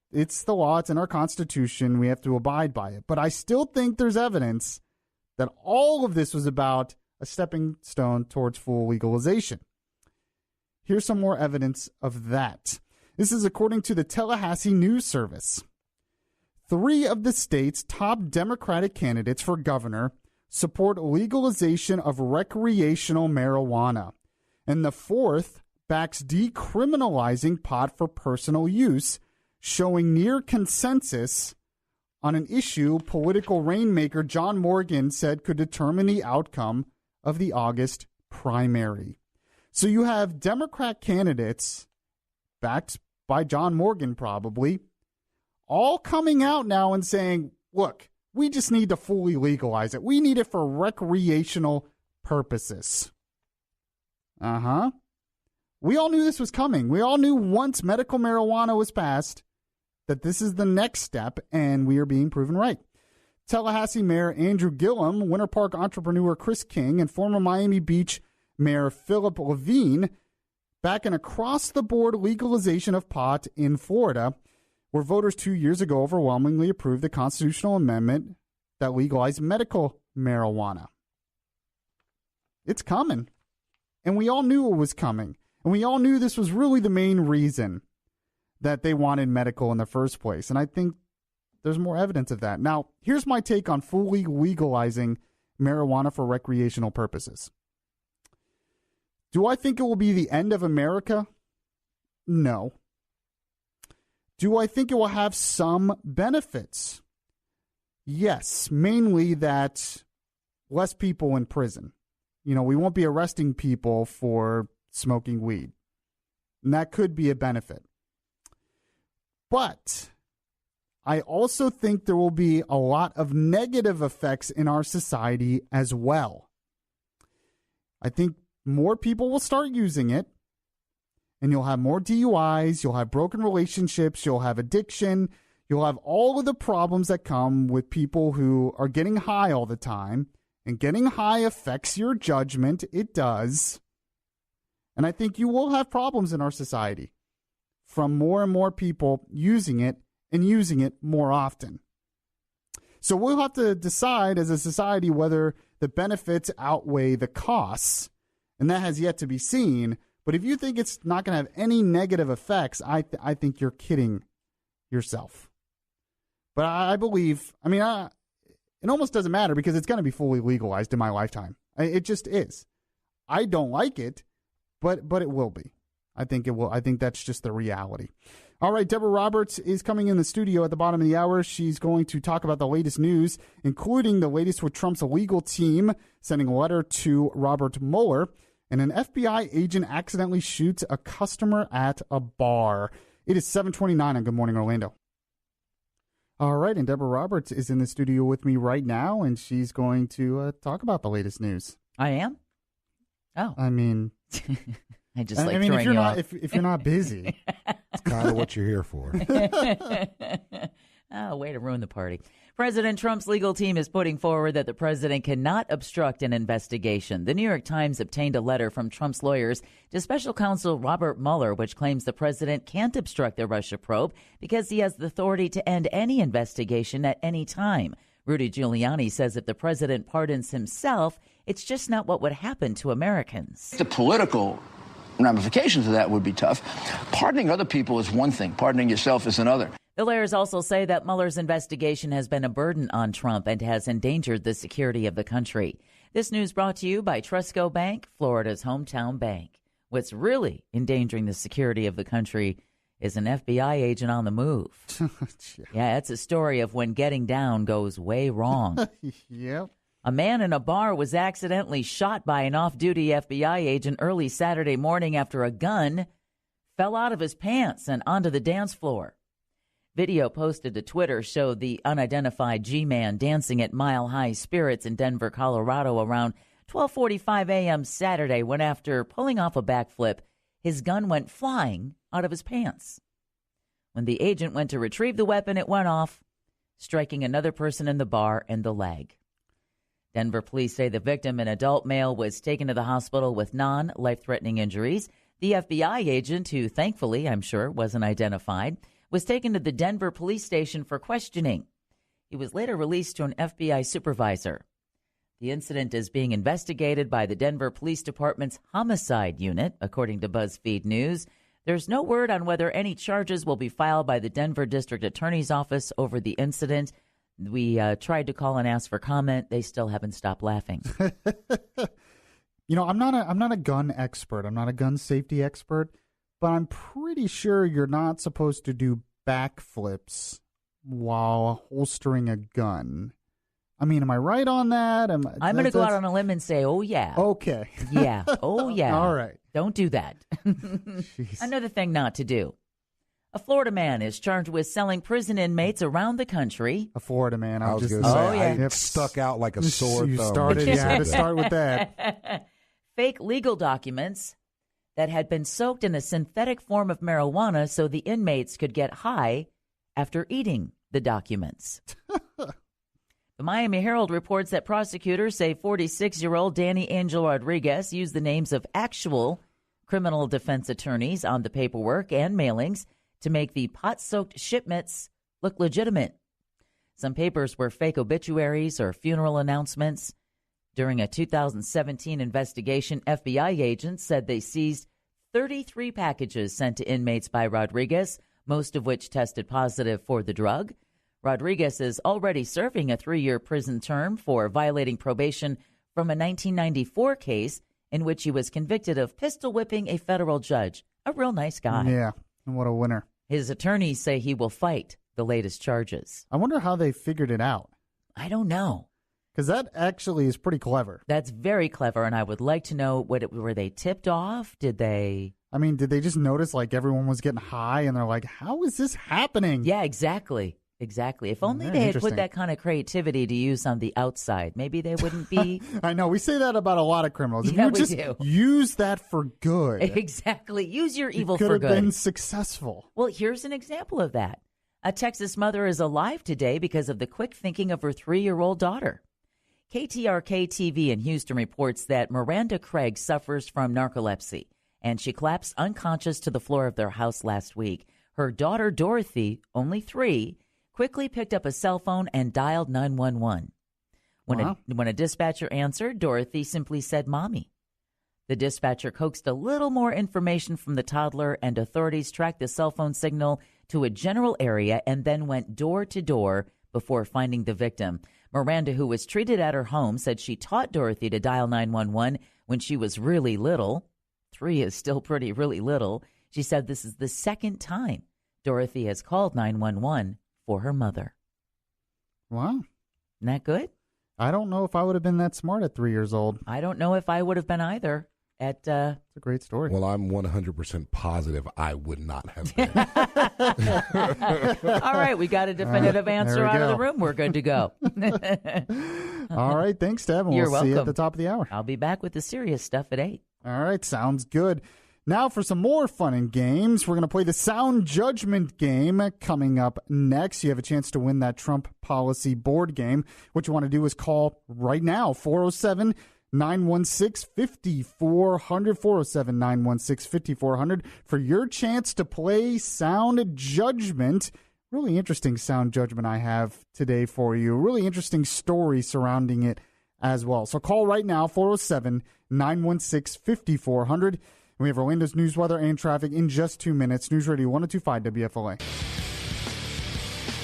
the law. It's in our Constitution. We have to abide by it. But I still think there's evidence that all of this was about a stepping stone towards full legalization. Here's some more evidence of that. This is according to the Tallahassee News Service. 3 of the state's top Democratic candidates for governor support legalization of recreational marijuana, and the 4th backs decriminalizing pot for personal use, showing near consensus on an issue political rainmaker John Morgan said could determine the outcome of the August primary. So you have Democrat candidates, backed by John Morgan probably, all coming out now and saying, look, we just need to fully legalize it. We need it for recreational purposes. We all knew this was coming. We all knew once medical marijuana was passed that this is the next step, and we are being proven right. Tallahassee Mayor Andrew Gillum, Winter Park entrepreneur Chris King, and former Miami Beach Mayor Philip Levine back an across-the-board legalization of pot in Florida, where voters 2 years ago overwhelmingly approved the constitutional amendment that legalized medical marijuana. It's coming. And we all knew it was coming. And we all knew this was really the main reason that they wanted medical in the first place. And I think there's more evidence of that. Now, here's my take on fully legalizing marijuana for recreational purposes. Do I think it will be the end of America? No. Do I think it will have some benefits? Yes, mainly that less people in prison. You know, we won't be arresting people for smoking weed. And that could be a benefit. But I also think there will be a lot of negative effects in our society as well. I think more people will start using it, and you'll have more DUIs, you'll have broken relationships, you'll have addiction, you'll have all of the problems that come with people who are getting high all the time, and getting high affects your judgment. It does. And I think you will have problems in our society from more and more people using it and using it more often. So we'll have to decide as a society whether the benefits outweigh the costs, and that has yet to be seen. But if you think it's not going to have any negative effects, I think you're kidding yourself. But I believe, it almost doesn't matter because it's going to be fully legalized in my lifetime. It just is. I don't like it, but it will be. I think it will. I think that's just the reality. All right, Deborah Roberts is coming in the studio at the bottom of the hour. She's going to talk about the latest news, including the latest with Trump's legal team sending a letter to Robert Mueller, and an FBI agent accidentally shoots a customer at a bar. It is 7:29 on Good Morning Orlando. All right, and Deborah Roberts is in the studio with me right now, and she's going to talk about the latest news. I am? Oh. I mean... I just like throwing you off. If you're not busy, it's kind of what you're here for. Oh, way to ruin the party. President Trump's legal team is putting forward that the president cannot obstruct an investigation. The New York Times obtained a letter from Trump's lawyers to special counsel Robert Mueller, which claims the president can't obstruct the Russia probe because he has the authority to end any investigation at any time. Rudy Giuliani says if the president pardons himself, it's just not what would happen to Americans. The political ramifications of that would be tough. Pardoning other people is one thing. Pardoning yourself is another. The lawyers also say that Mueller's investigation has been a burden on Trump and has endangered the security of the country. This news brought to you by Trusco Bank, Florida's hometown bank. What's really endangering the security of the country is an FBI agent on the move. Yeah, it's a story of when getting down goes way wrong. Yep. A man in a bar was accidentally shot by an off-duty FBI agent early Saturday morning after a gun fell out of his pants and onto the dance floor. Video posted to Twitter showed the unidentified G-man dancing at Mile High Spirits in Denver, Colorado around 12:45 a.m. Saturday when, after pulling off a backflip, his gun went flying out of his pants. When the agent went to retrieve the weapon, it went off, striking another person in the bar in the leg. Denver police say the victim, an adult male, was taken to the hospital with non-life-threatening injuries. The FBI agent, who thankfully, I'm sure, wasn't identified, was taken to the Denver police station for questioning. He was later released to an FBI supervisor. The incident is being investigated by the Denver Police Department's homicide unit, according to BuzzFeed News. There's no word on whether any charges will be filed by the Denver District Attorney's Office over the incident. We tried to call and ask for comment. They still haven't stopped laughing. You know, I'm not a gun expert. I'm not a gun safety expert, but I'm pretty sure you're not supposed to do backflips while holstering a gun. I mean, am I right on that? I'm going to go out on a limb and say, oh, yeah. Okay. Yeah. Oh, yeah. All right. Don't do that. Another thing not to do. A Florida man is charged with selling prison inmates around the country. A Florida man. I was going to say, I stuck out like a sore you thumb. Started, you had to start with that. Fake legal documents that had been soaked in a synthetic form of marijuana so the inmates could get high after eating the documents. The Miami Herald reports that prosecutors say 46-year-old Danny Angel Rodriguez used the names of actual criminal defense attorneys on the paperwork and mailings to make the pot-soaked shipments look legitimate. Some papers were fake obituaries or funeral announcements. During a 2017 investigation, FBI agents said they seized 33 packages sent to inmates by Rodriguez, most of which tested positive for the drug. Rodriguez is already serving a 3-year prison term for violating probation from a 1994 case in which he was convicted of pistol whipping a federal judge. A real nice guy. Yeah, what a winner. His attorneys say he will fight the latest charges. I wonder how they figured it out. I don't know. Because that actually is pretty clever. That's very clever, and I would like to know, were they tipped off? Did they just notice like everyone was getting high and they're like, how is this happening? Yeah, exactly. Exactly. If only they had put that kind of creativity to use on the outside, maybe they wouldn't be. I know. We say that about a lot of criminals. If yeah, you we just do. Use that for good. Exactly. Use your evil for good. Could have good. been successful. Well, here's an example of that. A Texas mother is alive today because of the quick thinking of her 3-year-old daughter. KTRK-TV in Houston reports that Miranda Craig suffers from narcolepsy, and she collapsed unconscious to the floor of their house last week. Her daughter, Dorothy, only 3, quickly picked up a cell phone and dialed 911. When a dispatcher answered, Dorothy simply said, "Mommy." The dispatcher coaxed a little more information from the toddler, and authorities tracked the cell phone signal to a general area and then went door to door before finding the victim. Miranda, who was treated at her home, said she taught Dorothy to dial 911 when she was really little, 3 is still really little. She said this is the second time Dorothy has called 911 for her mother. Wow. Isn't that good? I don't know if I would have been that smart at 3 years old. I don't know if I would have been either. It's a great story. Well, I'm 100% positive I would not have been. All right, we got a definitive answer out of the room. We're good to go. All right, thanks, Deb. You're we'll see you welcome. at the top of the hour. I'll be back with the serious stuff at 8. All right, sounds good. Now for some more fun and games. We're going to play the Sound Judgment game coming up next. You have a chance to win that Trump policy board game. What you want to do is call right now, 407-916-5400, 407-916-5400 for your chance to play Sound Judgment. Really interesting Sound Judgment I have today for you. Really interesting story surrounding it as well. So call right now, 407-916-5400. We have Orlando's news, weather, and traffic in just 2 minutes. News Radio 102.5 WFLA.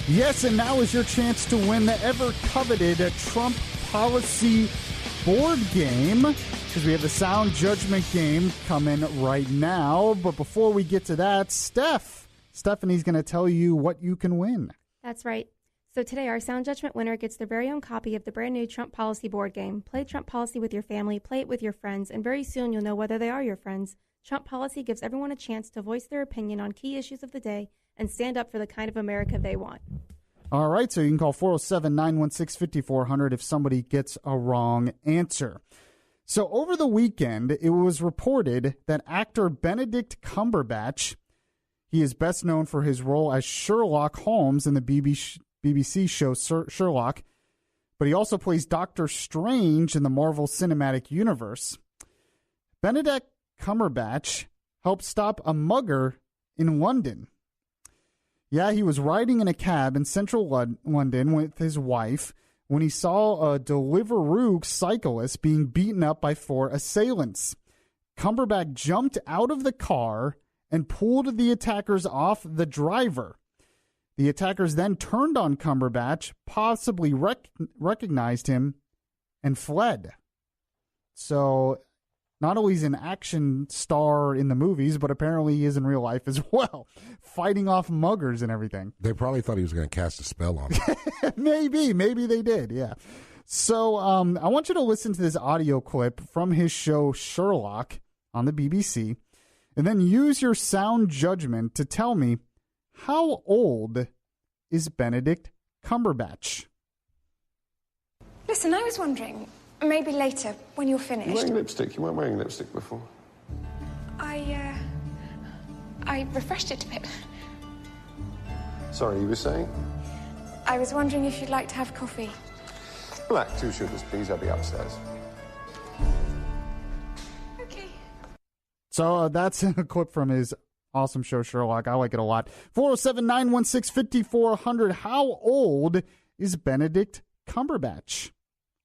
Yes, and now is your chance to win the ever-coveted Trump policy board game, because we have the Sound Judgment game coming right now. But before we get to that, Stephanie's going to tell you what you can win. That's right. So today, our Sound Judgment winner gets their very own copy of the brand new Trump Policy board game. Play Trump Policy with your family, play it with your friends, and very soon you'll know whether they are your friends. Trump Policy gives everyone a chance to voice their opinion on key issues of the day and stand up for the kind of America they want. All right, so you can call 407-916-5400 if somebody gets a wrong answer. So over the weekend, it was reported that actor Benedict Cumberbatch, he is best known for his role as Sherlock Holmes in the BBC show Sherlock, but he also plays Doctor Strange in the Marvel Cinematic Universe. Benedict Cumberbatch helped stop a mugger in London. Yeah, he was riding in a cab in central London with his wife when he saw a Deliveroo cyclist being beaten up by 4 assailants. Cumberbatch jumped out of the car and pulled the attackers off the driver. The attackers then turned on Cumberbatch, possibly recognized him, and fled. So not only is he an action star in the movies, but apparently he is in real life as well, fighting off muggers and everything. They probably thought he was going to cast a spell on him. Maybe they did, yeah. So I want you to listen to this audio clip from his show Sherlock on the BBC, and then use your sound judgment to tell me, how old is Benedict Cumberbatch? Listen, I was wondering, maybe later, when you're finished. You're wearing lipstick. You weren't wearing lipstick before. I refreshed it a bit. Sorry, you were saying? I was wondering if you'd like to have coffee. Black, 2 sugars, please. I'll be upstairs. Okay. So that's a clip from his awesome show, Sherlock. I like it a lot. 407-916-5400. How old is Benedict Cumberbatch?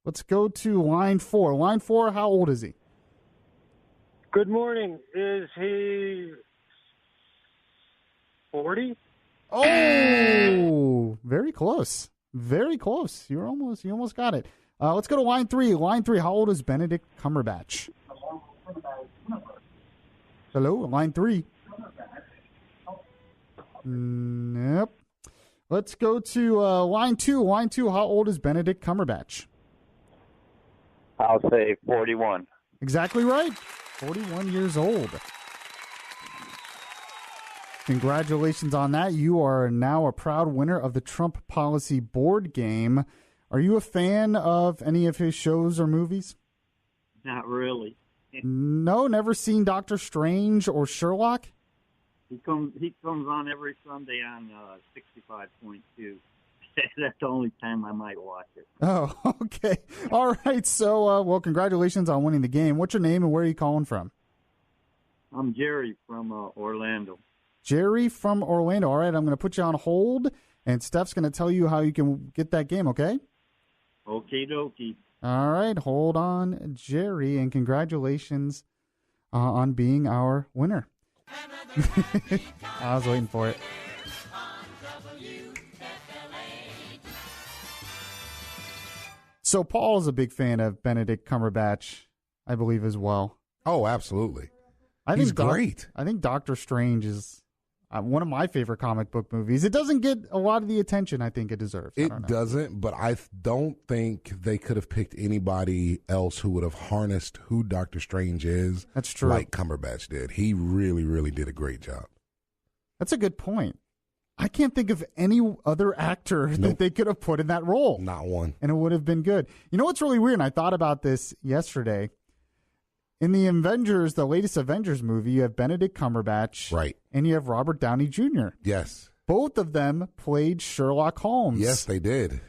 Let's go to line 4. Line 4, how old is he? Good morning. Is he 40? Oh, very close. Very close. You almost got it. Let's go to line 3. Line 3, how old is Benedict Cumberbatch? Hello, line 3. Nope. Let's go to line 2. Line 2, how old is Benedict Cumberbatch? I'll say 41. Exactly right. 41 years old. Congratulations on that. You are now a proud winner of the Trump Policy board game. Are you a fan of any of his shows or movies? Not really. No, never seen Doctor Strange or Sherlock? He comes on every Sunday on 65.2. That's the only time I might watch it. Oh, okay. All right. So, well, congratulations on winning the game. What's your name and where are you calling from? I'm Jerry from Orlando. Jerry from Orlando. All right, I'm going to put you on hold, and Steph's going to tell you how you can get that game, okay? Okie dokie. All right, hold on, Jerry, and congratulations on being our winner. I was waiting for it. So Paul is a big fan of Benedict Cumberbatch, I believe, as well. Oh, absolutely. He's great. I think Doctor Strange is one of my favorite comic book movies. It doesn't get a lot of the attention I think it deserves. It doesn't, but I don't think they could have picked anybody else who would have harnessed who Doctor Strange is. That's true. Like Cumberbatch did. He really, really did a great job. That's a good point. I can't think of any other actor that they could have put in that role. Not one. And it would have been good. You know what's really weird? And I thought about this yesterday. In the Avengers, the latest Avengers movie, you have Benedict Cumberbatch. Right. And you have Robert Downey Jr. Yes. Both of them played Sherlock Holmes. Yes, they did.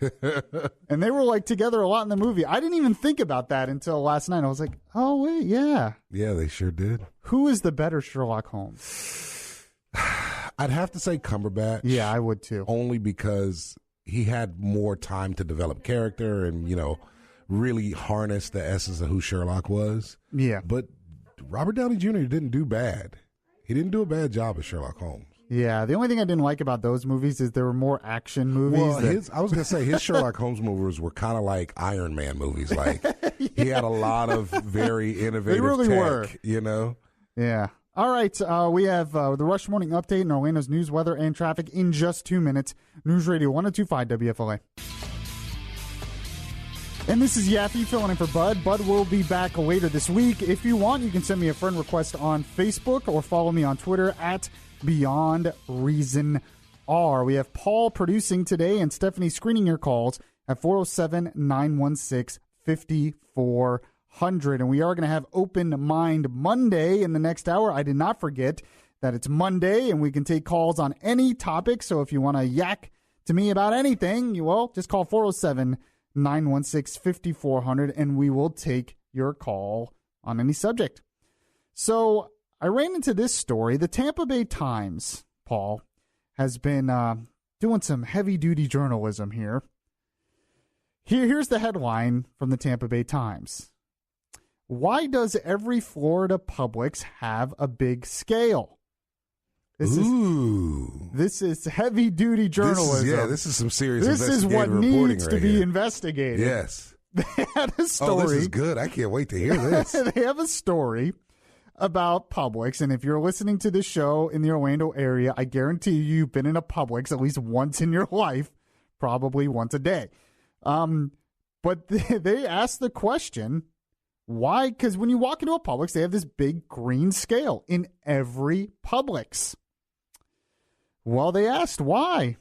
And they were like together a lot in the movie. I didn't even think about that until last night. I was like, oh, wait, yeah. Yeah, they sure did. Who is the better Sherlock Holmes? I'd have to say Cumberbatch. Yeah, I would too. Only because he had more time to develop character and, really harness the essence of who Sherlock was. Yeah. But Robert Downey Jr. didn't do bad. He didn't do a bad job as Sherlock Holmes. Yeah, the only thing I didn't like about those movies is there were more action movies. Well, I was going to say, his Sherlock Holmes movies were kind of like Iron Man movies. Like, he had a lot of very innovative they really tech, were. Yeah. All right, we have the Rush Morning Update and Orlando's news, weather, and traffic in just 2 minutes. News Radio 102.5 WFLA. And this is Yaffee filling in for Bud. Bud will be back later this week. If you want, you can send me a friend request on Facebook or follow me on Twitter at Beyond Reason R. We have Paul producing today and Stephanie screening your calls at 407-916-5400. And we are going to have Open Mind Monday in the next hour. I did not forget that it's Monday and we can take calls on any topic. So if you want to yak to me about anything, just call 407-916-5400 and we will take your call on any subject. So I ran into this story. The Tampa Bay Times, Paul, has been doing some heavy-duty journalism here. Here's the headline from the Tampa Bay Times. Why does every Florida Publix have a big scale? This is heavy-duty journalism. This is some serious This is what needs to be investigated. Yes. They had a story. Oh, this is good. I can't wait to hear this. They have a story about Publix, and if you're listening to this show in the Orlando area, I guarantee you've been in a Publix at least once in your life, probably once a day. But they asked the question, why? Because when you walk into a Publix, they have this big green scale in every Publix. Well, they asked why.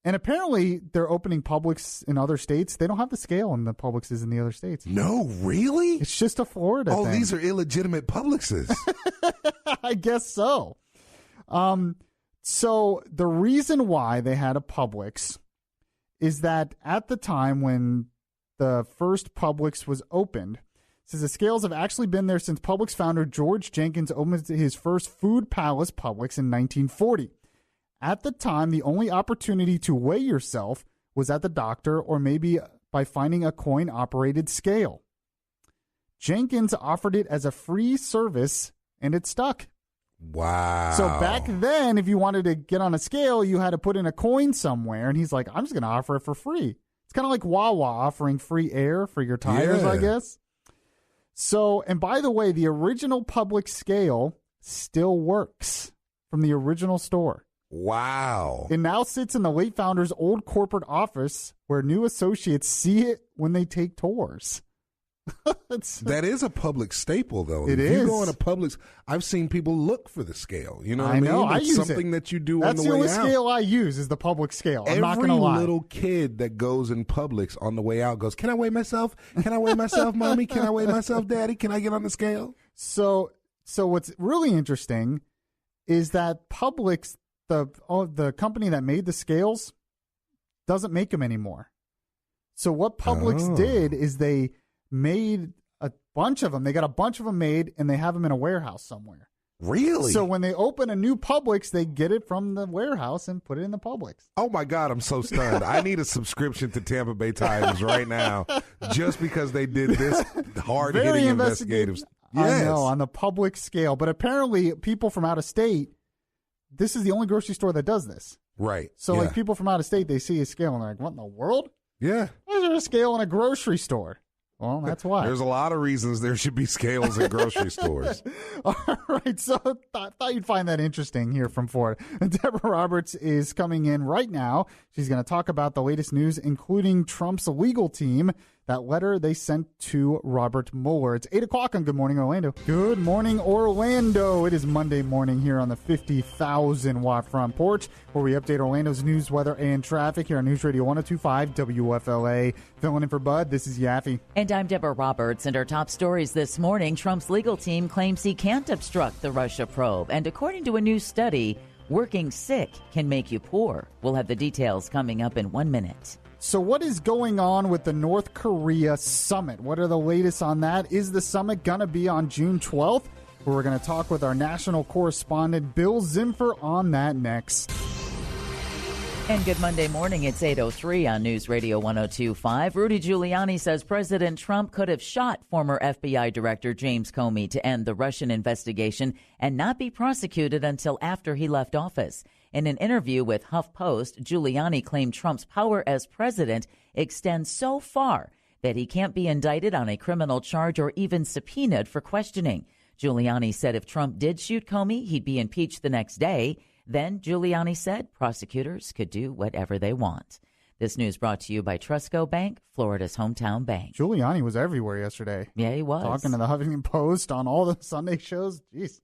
And apparently, they're opening Publix in other states. They don't have the scale in the Publixes in the other states. No, really? It's just a Florida thing. These are illegitimate Publixes. I guess so. So the reason why they had a Publix is that at the time when the first Publix was opened, says the scales have actually been there since Publix founder George Jenkins opened his first Food Palace Publix in 1940. At the time, the only opportunity to weigh yourself was at the doctor or maybe by finding a coin-operated scale. Jenkins offered it as a free service, and it stuck. Wow. So back then, if you wanted to get on a scale, you had to put in a coin somewhere, and he's like, I'm just going to offer it for free. It's kind of like Wawa offering free air for your tires, I guess. So, and by the way, the original Publix scale still works from the original store. Wow. It now sits in the late founder's old corporate office where new associates see it when they take tours. That is a Publix staple, though. It if is. you go into Publix, I've seen people look for the scale. You know what I mean? know. I It's use something it. that you do That's on the way out. That's the only scale I use is the Publix scale. I'm not going to Every lie. little kid that goes in Publix on the way out goes, can I weigh myself? Can I weigh myself, Mommy? Can I weigh myself, Daddy? Can I get on the scale? So what's really interesting is that Publix, the company that made the scales, doesn't make them anymore. So what Publix did is they made a bunch of them. They got a bunch of them made, and they have them in a warehouse somewhere. Really? So when they open a new Publix, they get it from the warehouse and put it in the Publix. Oh, my God, I'm so stunned. I need a subscription to Tampa Bay Times right now just because they did this hard-hitting investigative. Yes. I know, on the Publix scale. But apparently, people from out of state, this is the only grocery store that does this. Right. So, like, people from out of state, they see a scale, and they're like, what in the world? Yeah. Why is there a scale in a grocery store? Well, that's why. There's a lot of reasons there should be scales in grocery stores. All right, so thought you'd find that interesting here from Florida. Deborah Roberts is coming in right now. She's going to talk about the latest news, including Trump's legal team, that letter they sent to Robert Mueller. It's 8 o'clock on Good Morning Orlando. Good morning, Orlando. It is Monday morning here on the 50,000-watt front porch, where we update Orlando's news, weather, and traffic here on News Radio 102.5 WFLA. Filling in for Bud, this is Yaffee. And I'm Deborah Roberts. And our top stories this morning, Trump's legal team claims he can't obstruct the Russia probe. And according to a new study, working sick can make you poor. We'll have the details coming up in 1 minute. So what is going on with the North Korea summit? What are the latest on that? Is the summit going to be on June 12th? We're going to talk with our national correspondent, Bill Zimfer, on that next. And good Monday morning. It's 8:03 on News Radio 102.5. Rudy Giuliani says President Trump could have shot former FBI Director James Comey to end the Russian investigation and not be prosecuted until after he left office. In an interview with HuffPost, Giuliani claimed Trump's power as president extends so far that he can't be indicted on a criminal charge or even subpoenaed for questioning. Giuliani said if Trump did shoot Comey, he'd be impeached the next day. Then, Giuliani said, prosecutors could do whatever they want. This news brought to you by Trusco Bank, Florida's hometown bank. Giuliani was everywhere yesterday. Yeah, he was. Talking to the Huffington Post on all the Sunday shows. Jeez.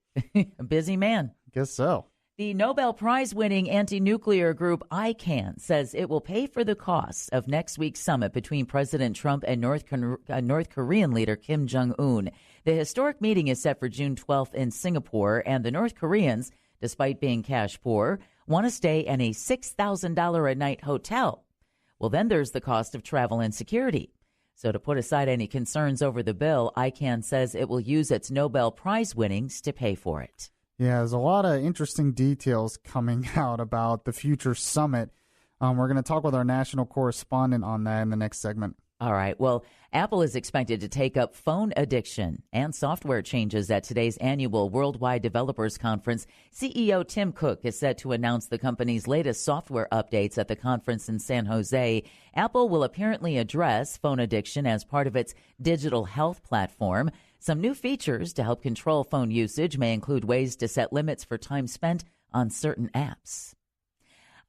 A busy man. Guess so. The Nobel Prize-winning anti-nuclear group ICAN says it will pay for the costs of next week's summit between President Trump and North Korean leader Kim Jong-un. The historic meeting is set for June 12th in Singapore, and the North Koreans, despite being cash poor, want to stay in a $6,000 a night hotel. Well, then there's the cost of travel and security. So to put aside any concerns over the bill, ICAN says it will use its Nobel Prize winnings to pay for it. Yeah, there's a lot of interesting details coming out about the future summit. We're going to talk with our national correspondent on that in the next segment. All right. Well, Apple is expected to take up phone addiction and software changes at today's annual Worldwide Developers Conference. CEO Tim Cook is set to announce the company's latest software updates at the conference in San Jose. Apple will apparently address phone addiction as part of its digital health platform. Some new features to help control phone usage may include ways to set limits for time spent on certain apps.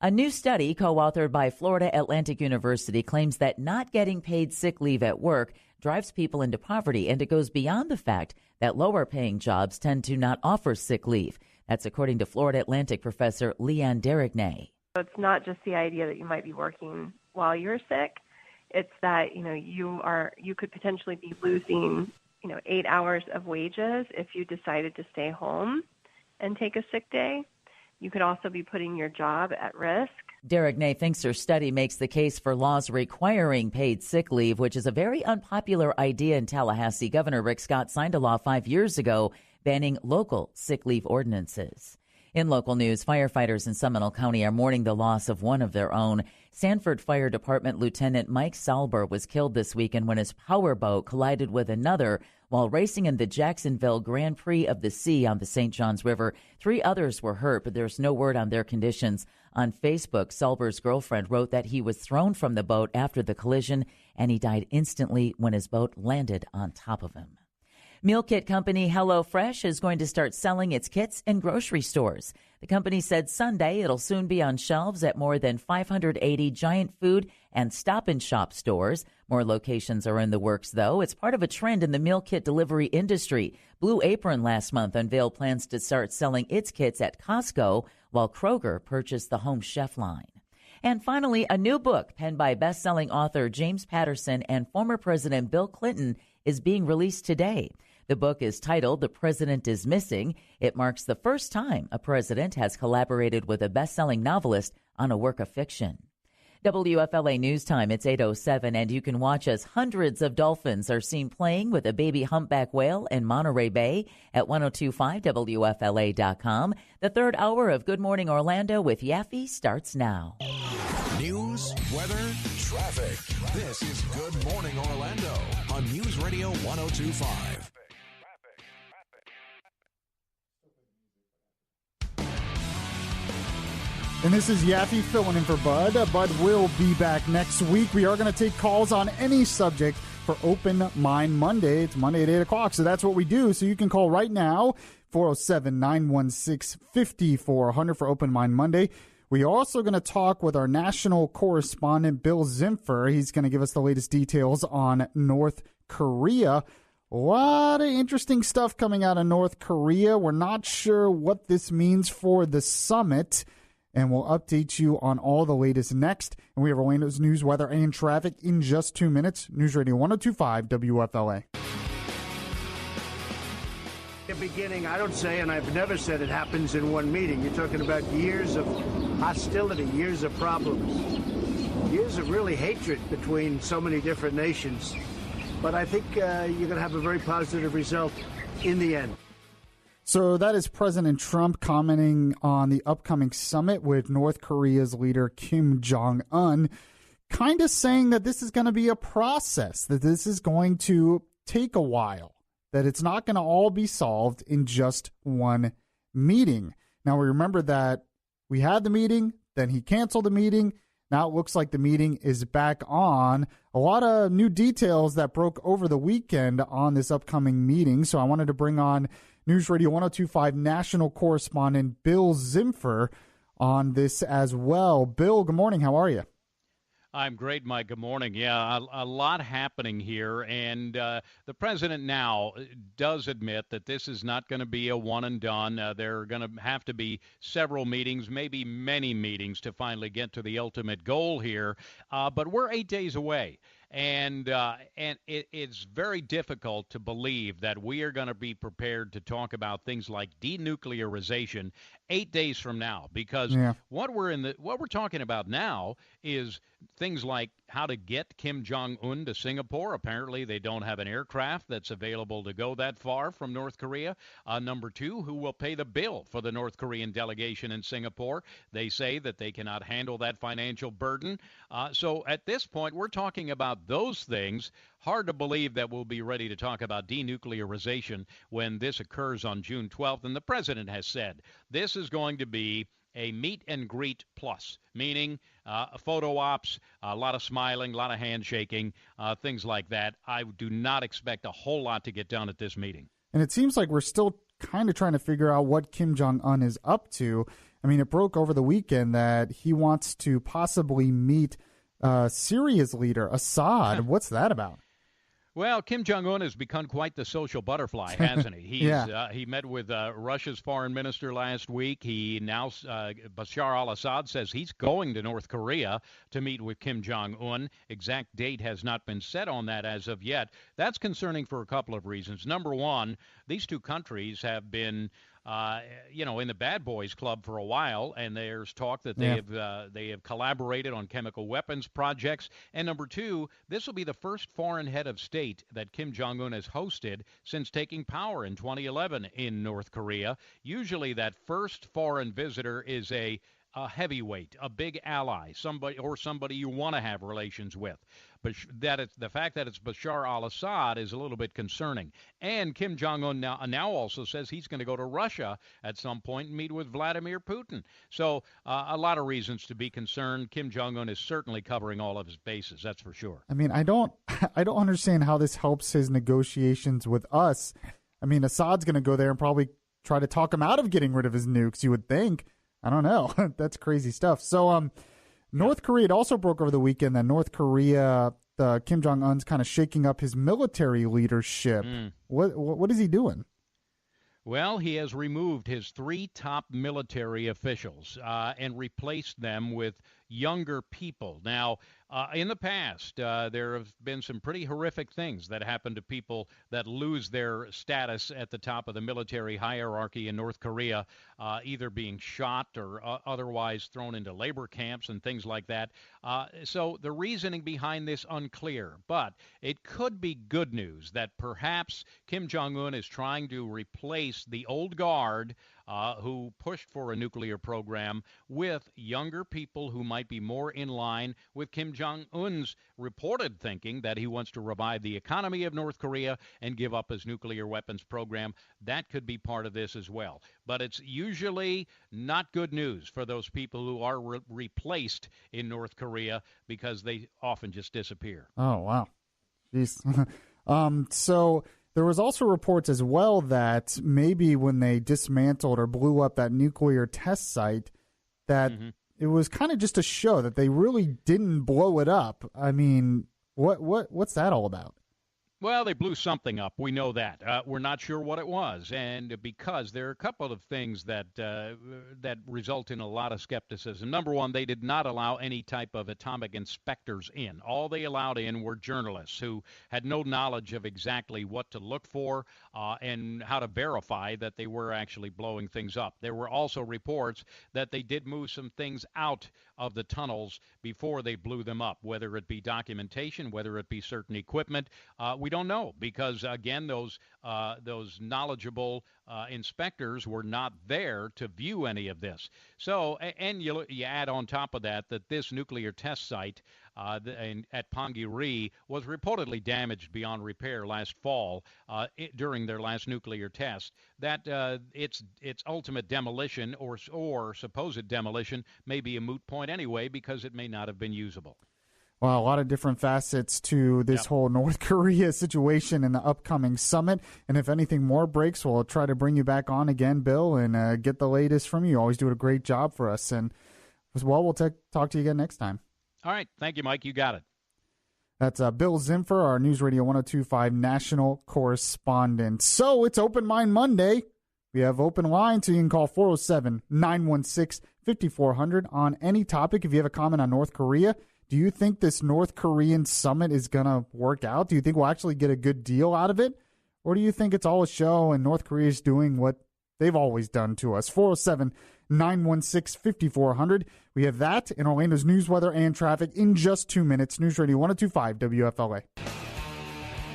A new study co-authored by Florida Atlantic University claims that not getting paid sick leave at work drives people into poverty, and it goes beyond the fact that lower-paying jobs tend to not offer sick leave. That's according to Florida Atlantic professor Leanne Derignay. It's not just the idea that you might be working while you're sick. It's that, you could potentially be losing, 8 hours of wages if you decided to stay home and take a sick day. You could also be putting your job at risk. Derignay thinks her study makes the case for laws requiring paid sick leave, which is a very unpopular idea in Tallahassee. Governor Rick Scott signed a law 5 years ago banning local sick leave ordinances. In local news, firefighters in Seminole County are mourning the loss of one of their own. Sanford Fire Department Lieutenant Mike Salber was killed this weekend when his powerboat collided with another while racing in the Jacksonville Grand Prix of the Sea on the St. Johns River. 3 others were hurt, but there's no word on their conditions. On Facebook, Salber's girlfriend wrote that he was thrown from the boat after the collision, and he died instantly when his boat landed on top of him. Meal kit company HelloFresh is going to start selling its kits in grocery stores. The company said Sunday it'll soon be on shelves at more than 580 Giant Food and Stop and Shop stores. More locations are in the works, though. It's part of a trend in the meal kit delivery industry. Blue Apron last month unveiled plans to start selling its kits at Costco, while Kroger purchased the Home Chef line. And finally, a new book penned by best-selling author James Patterson and former President Bill Clinton is being released today. The book is titled The President is Missing. It marks the first time a president has collaborated with a best-selling novelist on a work of fiction. WFLA News Time, it's 8:07, and you can watch as hundreds of dolphins are seen playing with a baby humpback whale in Monterey Bay at 1025WFLA.com. The third hour of Good Morning Orlando with Yaffee starts now. News, weather, traffic. This is Good Morning Orlando on News Radio 102.5. And this is Yaffee filling in for Bud. Bud will be back next week. We are going to take calls on any subject for Open Mind Monday. It's Monday at 8 o'clock, so that's what we do. So you can call right now, 407-916-5400 for Open Mind Monday. We are also going to talk with our national correspondent, Bill Zimfer. He's going to give us the latest details on North Korea. A lot of interesting stuff coming out of North Korea. We're not sure what this means for the summit, and we'll update you on all the latest next. And we have Orlando's news, weather, and traffic in just 2 minutes. News Radio 102.5 WFLA. The beginning, I don't say, and I've never said it happens in one meeting. You're talking about years of hostility, years of problems, years of really hatred between so many different nations. But I think you're going to have a very positive result in the end. So that is President Trump commenting on the upcoming summit with North Korea's leader Kim Jong-un, kind of saying that this is going to be a process, that this is going to take a while, that it's not going to all be solved in just one meeting. Now, we remember that we had the meeting, then he canceled the meeting. Now it looks like the meeting is back on. A lot of new details that broke over the weekend on this upcoming meeting. So I wanted to bring on News Radio 102.5 national correspondent Bill Zimfer on this as well. Bill, good morning. How are you? I'm great, Mike. Good morning. Yeah, a lot happening here, and the president now does admit that this is not going to be a one and done. There are going to have to be several meetings, maybe many meetings, to finally get to the ultimate goal here. But we're 8 days away. And it's very difficult to believe that we are going to be prepared to talk about things like denuclearization 8 days from now, because what we're talking about now is things like how to get Kim Jong-un to Singapore. Apparently, they don't have an aircraft that's available to go that far from North Korea. Number two, who will pay the bill for the North Korean delegation in Singapore? They say that they cannot handle that financial burden. So at this point, we're talking about those things. Hard to believe that we'll be ready to talk about denuclearization when this occurs on June 12th. And the president has said this is going to be a meet and greet plus, meaning photo ops, a lot of smiling, a lot of handshaking, things like that. I do not expect a whole lot to get done at this meeting. And it seems like we're still kind of trying to figure out what Kim Jong-un is up to. I mean, it broke over the weekend that he wants to possibly meet Syria's leader, Assad. What's that about? Well, Kim Jong-un has become quite the social butterfly, hasn't he? He met with Russia's foreign minister last week. He now, Bashar al-Assad says he's going to North Korea to meet with Kim Jong-un. Exact date has not been set on that as of yet. That's concerning for a couple of reasons. Number one, these two countries have been in the bad boys club for a while, and there's talk that they have collaborated on chemical weapons projects. And number two, this will be the first foreign head of state that Kim Jong-un has hosted since taking power in 2011 in North Korea. Usually that first foreign visitor is a heavyweight, a big ally, somebody you want to have relations with. But the fact that it's Bashar al-Assad is a little bit concerning. And Kim Jong-un now also says he's going to go to Russia at some point and meet with Vladimir Putin. So a lot of reasons to be concerned. Kim Jong-un is certainly covering all of his bases, that's for sure. I mean, I don't understand how this helps his negotiations with us. I mean, Assad's going to go there and probably try to talk him out of getting rid of his nukes, you would think. I don't know. That's crazy stuff. So North Korea, it also broke over the weekend that North Korea, Kim Jong-un's kind of shaking up his military leadership. What is he doing? Well, he has removed his 3 top military officials and replaced them with younger people. Now, in the past, there have been some pretty horrific things that happen to people that lose their status at the top of the military hierarchy in North Korea, either being shot or otherwise thrown into labor camps and things like that. So the reasoning behind this unclear, but it could be good news that perhaps Kim Jong-un is trying to replace the old guard who pushed for a nuclear program with younger people who might be more in line with Kim Jong-un's reported thinking that he wants to revive the economy of North Korea and give up his nuclear weapons program. That could be part of this as well. But it's usually not good news for those people who are replaced in North Korea because they often just disappear. Oh, wow. Jeez. So there was also reports as well that maybe when they dismantled or blew up that nuclear test site, that it was kind of just a show, that they really didn't blow it up. I mean, what's that all about? Well, they blew something up. We know that. We're not sure what it was, and because there are a couple of things that that result in a lot of skepticism. Number one, they did not allow any type of atomic inspectors in. All they allowed in were journalists who had no knowledge of exactly what to look for and how to verify that they were actually blowing things up. There were also reports that they did move some things out of the tunnels before they blew them up, whether it be documentation, whether it be certain equipment. We don't know because, again, those knowledgeable inspectors were not there to view any of this. So, and you add on top of that this nuclear test site at Pongyuri was reportedly damaged beyond repair last fall during their last nuclear test. That its ultimate demolition or supposed demolition may be a moot point anyway because it may not have been usable. Well, a lot of different facets to this whole North Korea situation in the upcoming summit. And if anything more breaks, we'll try to bring you back on again, Bill, and get the latest from you. You always do a great job for us. And as well, we'll talk to you again next time. All right. Thank you, Mike. You got it. That's Bill Zimfer, our News Radio 102.5 national correspondent. So it's Open Mind Monday. We have open lines, so you can call 407-916-5400 on any topic. If you have a comment on North Korea, do you think this North Korean summit is going to work out? Do you think we'll actually get a good deal out of it? Or do you think it's all a show and North Korea is doing what they've always done to us? 407-916-5400. We have that in Orlando's news, weather, and traffic in just 2 minutes. News Radio 102.5 WFLA.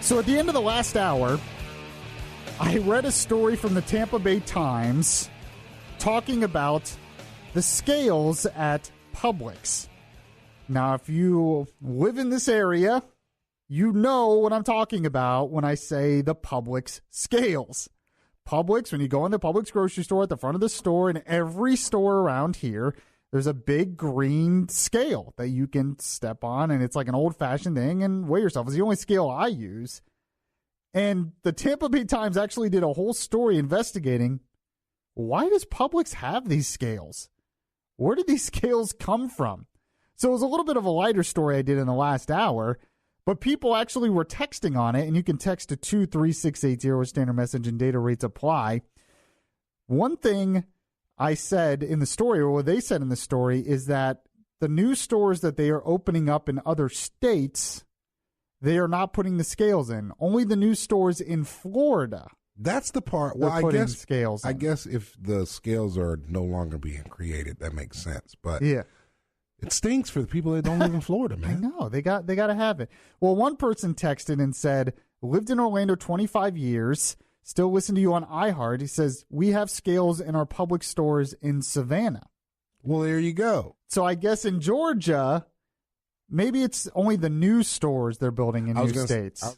So at the end of the last hour, I read a story from the Tampa Bay Times talking about the scales at Publix. Now, if you live in this area, you know what I'm talking about when I say the Publix scales. Publix, when you go in the Publix grocery store, at the front of the store, in every store around here, there's a big green scale that you can step on, and it's like an old-fashioned thing, and weigh yourself. It's the only scale I use. And the Tampa Bay Times actually did a whole story investigating, why does Publix have these scales? Where did these scales come from? So it was a little bit of a lighter story I did in the last hour, but people actually were texting on it, and you can text to 23680, standard message and data rates apply. One thing I said in the story, or what they said in the story, is that the new stores that they are opening up in other states, they are not putting the scales in. Only the new stores in Florida. That's the part. Well, I guess scales. I guess if the scales are no longer being created, that makes sense. But yeah. It stinks for the people that don't live in Florida, man. I know. They got to have it. Well, one person texted and said, lived in Orlando 25 years, still listen to you on iHeart. He says, we have scales in our Publix stores in Savannah. Well, there you go. So I guess in Georgia, maybe it's only the new stores they're building in new states. I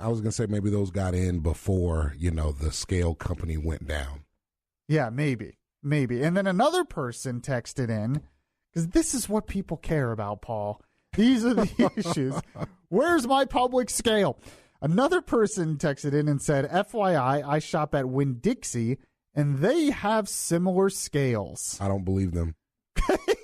was gonna say maybe those got in before, the scale company went down. Yeah, maybe. And then another person texted in, because this is what people care about, Paul. These are the issues. Where's my Publix scale? Another person texted in and said, FYI, I shop at Winn-Dixie, and they have similar scales. I don't believe them.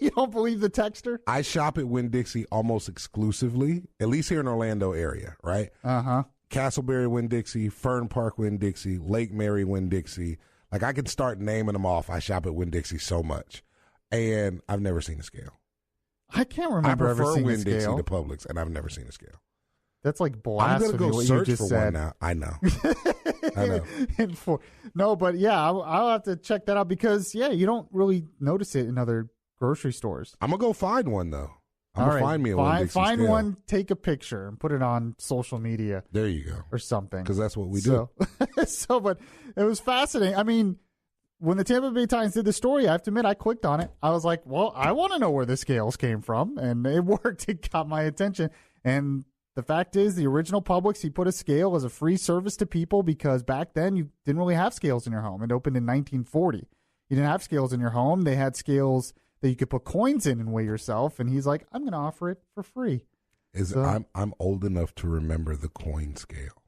You don't believe the texter? I shop at Winn-Dixie almost exclusively, at least here in Orlando area, right? Uh-huh. Castleberry Winn-Dixie, Fern Park Winn-Dixie, Lake Mary Winn-Dixie. Like, I can start naming them off. I shop at Winn-Dixie so much. And I've never seen a scale. I can't remember ever seeing a scale. I prefer Winn-Dixie to Publix, and I've never seen a scale. That's like blasphemy. I'm going to go search for said. one now. I know. I know. No, but yeah, I'll have to check that out because, you don't really notice it in other grocery stores. I'm going to go find one, though. I'm going to find me a Winn-Dixie Find scale. one, take a picture, and put it on social media. There you go. Or something. Because that's what we do. But it was fascinating. I mean, when the Tampa Bay Times did the story, I have to admit, I clicked on it. I was like, well, I want to know where the scales came from. And it worked. It got my attention. And the fact is, the original Publix, he put a scale as a free service to people because back then you didn't really have scales in your home. It opened in 1940. You didn't have scales in your home. They had scales that you could put coins in and weigh yourself. And he's like, I'm going to offer it for free. I'm old enough to remember the coin scale.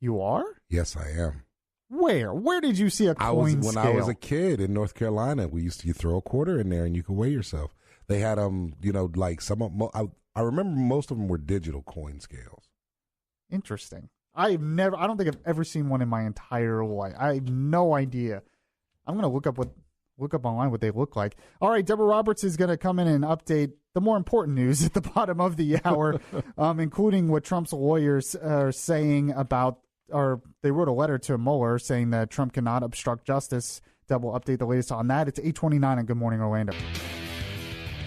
You are? Yes, I am. Where did you see a coin scale? When I was a kid in North Carolina, you throw a quarter in there and you could weigh yourself. They had like some of I remember most of them were digital coin scales. Interesting. I don't think I've ever seen one in my entire life. I have no idea. I'm going to look up online what they look like. All right, Deborah Roberts is going to come in and update the more important news at the bottom of the hour, including what Trump's lawyers are saying about, or they wrote a letter to Mueller saying that Trump cannot obstruct justice. Deb will update the latest on that. It's 8:29 on Good Morning Orlando.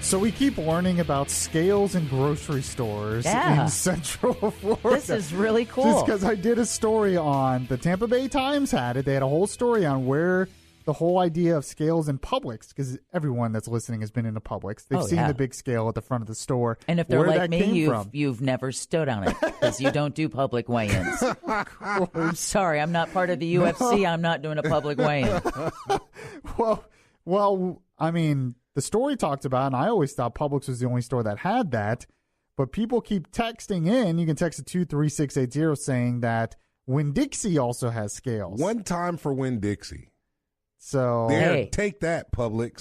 So we keep learning about scales in grocery stores in Central Florida. This is really cool. Just because I did a story on the Tampa Bay Times had it. They had a whole story on where the whole idea of scales in Publix, because everyone that's listening has been into Publix. They've seen the big scale at the front of the store. And if they're like me, you've never stood on it because you don't do public weigh-ins. I'm sorry, I'm not part of the UFC. I'm not doing a public weigh-in. Well, I mean, the story talked about, and I always thought Publix was the only store that had that, but people keep texting in. You can text at 23680 saying that Winn-Dixie also has scales. One time for Winn-Dixie. So take that, Publix.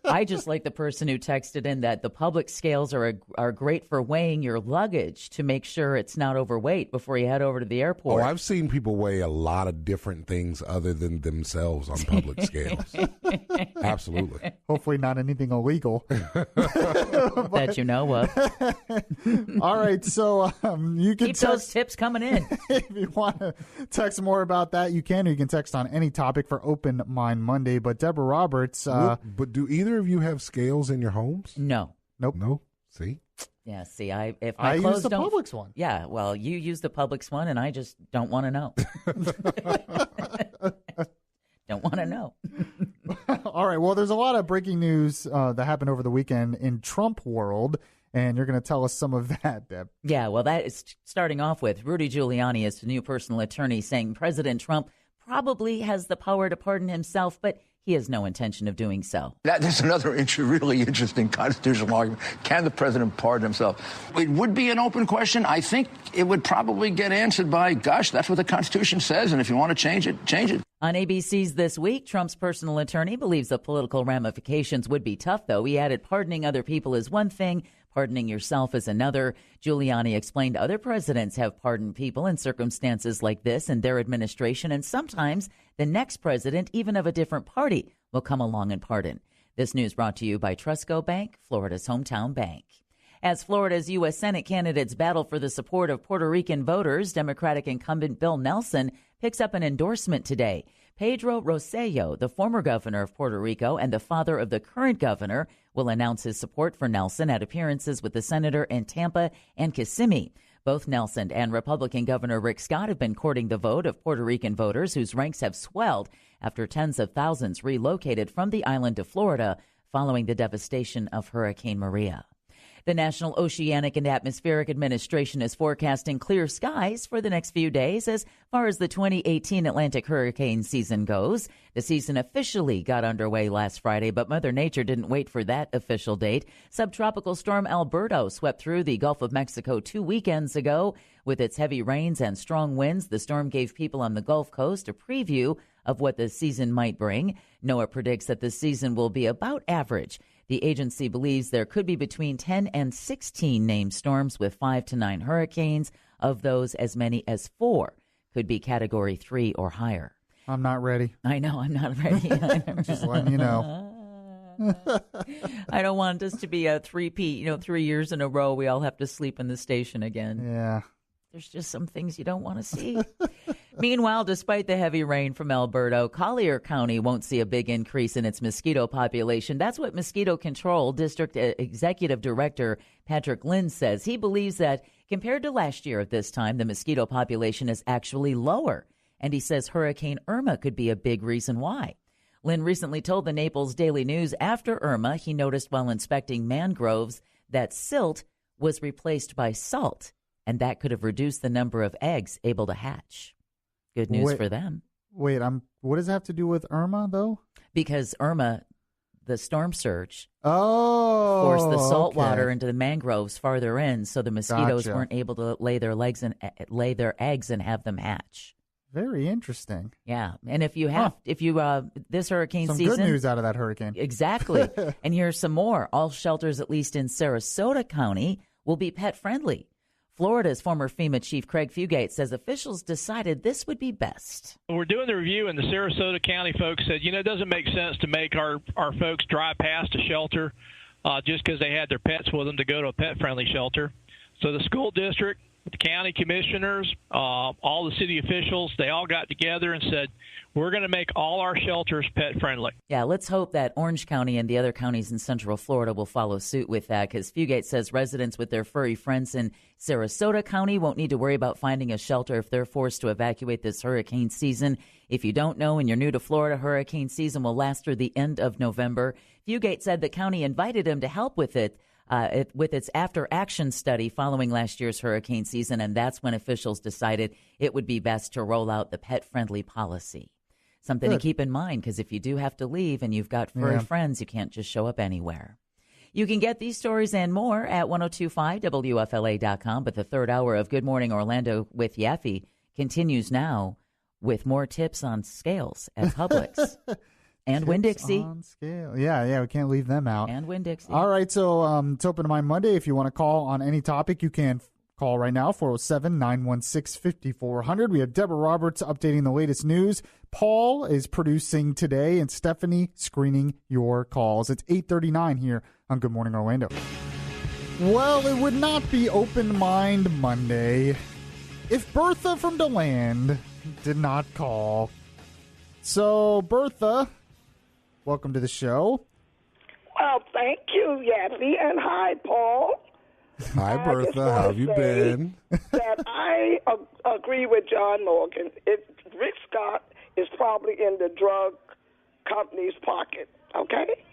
I just like the person who texted in that the Publix scales are great for weighing your luggage to make sure it's not overweight before you head over to the airport. Oh, I've seen people weigh a lot of different things other than themselves on Publix scales. Absolutely. Hopefully not anything illegal. That you know of. All right, so you can keep those tips coming in. If you want to text more about that, you can. Or you can text on any topic for Open Mind Monday. But Deborah Roberts. But do either of you have scales in your homes? No. Nope. No? See? Yeah, see, if my clothes use the Publix one. Yeah, well, you use the Publix one, and I just don't want to know. Don't want to know. All right, well, there's a lot of breaking news that happened over the weekend in Trump world, and you're going to tell us some of that, Deb. Yeah, well, that is starting off with Rudy Giuliani is the new personal attorney saying President Trump probably has the power to pardon himself, but he has no intention of doing so. That's another really interesting constitutional argument. Can the president pardon himself? It would be an open question. I think it would probably get answered by, gosh, that's what the Constitution says, and if you want to change it, change it. On ABC's This Week, Trump's personal attorney believes the political ramifications would be tough, though. He added pardoning other people is one thing, pardoning yourself is another. Giuliani explained other presidents have pardoned people in circumstances like this in their administration, and sometimes the next president, even of a different party, will come along and pardon. This news brought to you by Trustco Bank, Florida's hometown bank. As Florida's U.S. Senate candidates battle for the support of Puerto Rican voters, Democratic incumbent Bill Nelson picks up an endorsement today. Pedro Rosselló, the former governor of Puerto Rico and the father of the current governor, will announce his support for Nelson at appearances with the senator in Tampa and Kissimmee. Both Nelson and Republican Governor Rick Scott have been courting the vote of Puerto Rican voters whose ranks have swelled after tens of thousands relocated from the island to Florida following the devastation of Hurricane Maria. The National Oceanic and Atmospheric Administration is forecasting clear skies for the next few days as far as the 2018 Atlantic hurricane season goes. The season officially got underway last Friday, but Mother Nature didn't wait for that official date. Subtropical storm Alberto swept through the Gulf of Mexico 2 weekends ago. With its heavy rains and strong winds, the storm gave people on the Gulf Coast a preview of what the season might bring. NOAA predicts that the season will be about average. The agency believes there could be between 10 and 16 named storms with 5 to 9 hurricanes. Of those, as many as 4 could be Category 3 or higher. I'm not ready. I know, I'm not ready. Just letting you know. I don't want this to be a three-peat, 3 years in a row we all have to sleep in the station again. Yeah. There's just some things you don't want to see. Meanwhile, despite the heavy rain from Alberto, Collier County won't see a big increase in its mosquito population. That's what Mosquito Control District Executive Director Patrick Lynn says. He believes that compared to last year at this time, the mosquito population is actually lower. And he says Hurricane Irma could be a big reason why. Lynn recently told the Naples Daily News after Irma, he noticed while inspecting mangroves that silt was replaced by salt, and that could have reduced the number of eggs able to hatch. Good news for them. Wait, what does that have to do with Irma, though? Because Irma the storm surge forced the salt water into the mangroves farther in, so the mosquitoes Gotcha. weren't able to lay their eggs and have them hatch. Very interesting. Yeah, and if you this hurricane Some season, good news out of that hurricane. Exactly. And here's some more. All shelters, at least in Sarasota County, will be pet friendly. Florida's former FEMA chief Craig Fugate says officials decided this would be best. We're doing the review, and the Sarasota County folks said, it doesn't make sense to make our folks drive past a shelter just because they had their pets with them to go to a pet-friendly shelter. So the school district, the county commissioners, all the city officials, they all got together and said, we're going to make all our shelters pet-friendly. Yeah, let's hope that Orange County and the other counties in Central Florida will follow suit with that, because Fugate says residents with their furry friends in Sarasota County won't need to worry about finding a shelter if they're forced to evacuate this hurricane season. If you don't know and you're new to Florida, hurricane season will last through the end of November. Fugate said the county invited him to help with it. With its after-action study following last year's hurricane season, and that's when officials decided it would be best to roll out the pet-friendly policy. Something to keep in mind, because if you do have to leave and you've got furry friends, you can't just show up anywhere. You can get these stories and more at 1025WFLA.com, but the third hour of Good Morning Orlando with Yaffee continues now with more tips on scales at Publix. And Winn-Dixie. On scale. Yeah, we can't leave them out. And Winn-Dixie. All right, so it's Open Mind Monday. If you want to call on any topic, you can call right now, 407-916-5400. We have Deborah Roberts updating the latest news. Paul is producing today, and Stephanie screening your calls. It's 8:39 here on Good Morning Orlando. Well, it would not be Open Mind Monday if Bertha from DeLand did not call. So, Bertha, welcome to the show. Well, thank you, Yaffee, and hi, Paul. Hi, Bertha. How have you been? That I agree with John Morgan. Rick Scott is probably in the drug company's pocket, okay?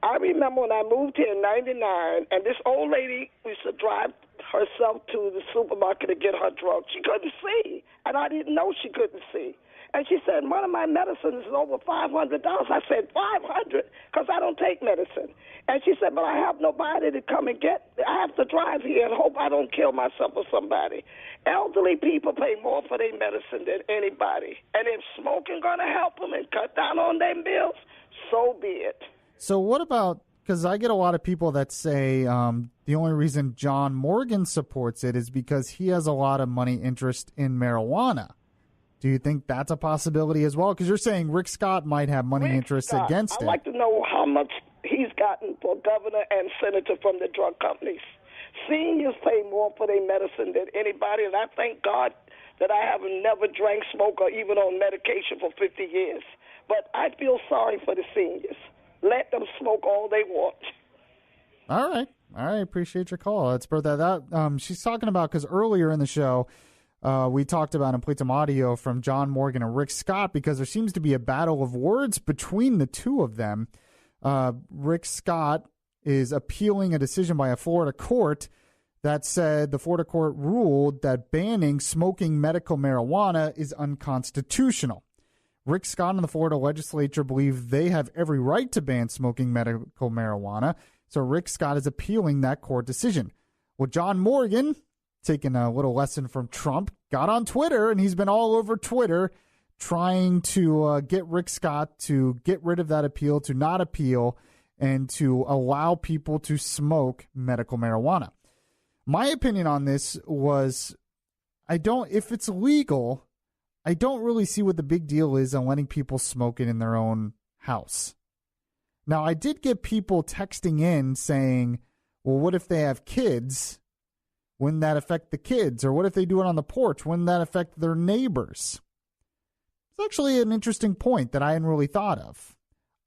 I remember when I moved here in 99, and this old lady used to drive herself to the supermarket to get her drugs. She couldn't see, and I didn't know she couldn't see. And she said, one of my medicines is over $500. I said, $500? Because I don't take medicine. And she said, but I have nobody to come and get. I have to drive here and hope I don't kill myself or somebody. Elderly people pay more for their medicine than anybody. And if smoking going to help them and cut down on their bills, so be it. So what about, because I get a lot of people that say the only reason John Morgan supports it is because he has a lot of money interest in marijuana. Do you think that's a possibility as well? Because you're saying Rick Scott might have money interests against it. I'd like to know how much he's gotten for governor and senator from the drug companies. Seniors pay more for their medicine than anybody, and I thank God that I haven't never drank, smoked, or even on medication for 50 years. But I feel sorry for the seniors. Let them smoke all they want. All right. Appreciate your call. That's Bertha. She's talking about, because earlier in the show, we talked about and played some audio from John Morgan and Rick Scott, because there seems to be a battle of words between the two of them. Rick Scott is appealing a decision by a Florida court that said the Florida court ruled that banning smoking medical marijuana is unconstitutional. Rick Scott and the Florida legislature believe they have every right to ban smoking medical marijuana, so Rick Scott is appealing that court decision. Well, John Morgan, taking a little lesson from Trump, got on Twitter, and he's been all over Twitter trying to get Rick Scott to get rid of that appeal, to not appeal, and to allow people to smoke medical marijuana. My opinion on this was, if it's legal, I don't really see what the big deal is on letting people smoke it in their own house. Now, I did get people texting in saying, well, what if they have kids? Wouldn't that affect the kids? Or what if they do it on the porch? Wouldn't that affect their neighbors? It's actually an interesting point that I hadn't really thought of.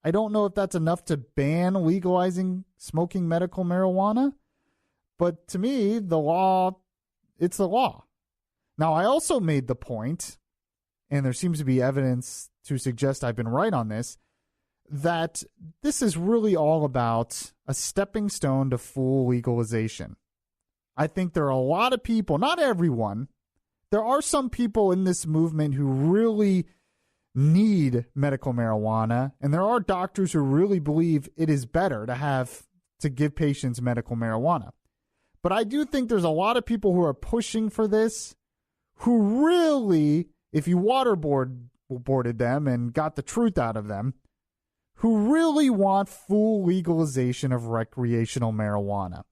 I don't know if that's enough to ban legalizing smoking medical marijuana, but to me, it's the law. Now, I also made the point, and there seems to be evidence to suggest I've been right on this, that this is really all about a stepping stone to full legalization. I think there are a lot of people, not everyone, there are some people in this movement who really need medical marijuana, and there are doctors who really believe it is better to give patients medical marijuana. But I do think there's a lot of people who are pushing for this who really, if you waterboarded them and got the truth out of them, who really want full legalization of recreational marijuana.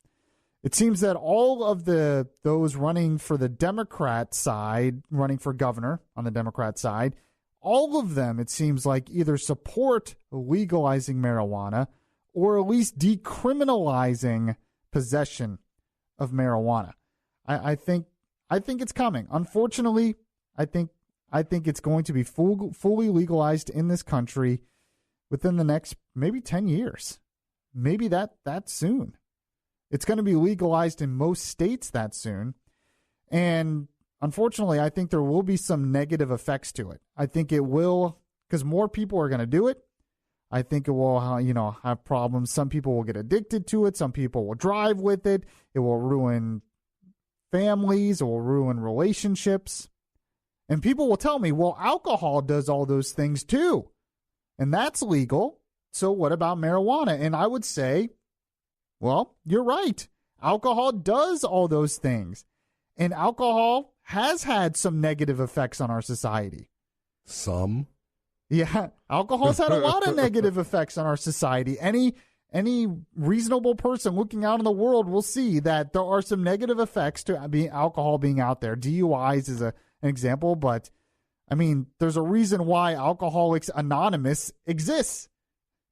It seems that all of those running for the Democrat side, running for governor on the Democrat side, all of them, it seems like, either support legalizing marijuana or at least decriminalizing possession of marijuana. I think it's coming. Unfortunately, I think it's going to be fully legalized in this country within the next maybe 10 years. Maybe that soon. It's going to be legalized in most states that soon. And unfortunately, I think there will be some negative effects to it. I think it will, because more people are going to do it. I think it will, have problems. Some people will get addicted to it. Some people will drive with it. It will ruin families. It will ruin relationships. And people will tell me, well, alcohol does all those things too. And that's legal. So what about marijuana? And I would say, well, you're right. Alcohol does all those things. And alcohol has had some negative effects on our society. Some? Yeah, alcohol's had a lot of negative effects on our society. Any reasonable person looking out in the world will see that there are some negative effects to alcohol being out there. DUIs is an example, but I mean, there's a reason why Alcoholics Anonymous exists,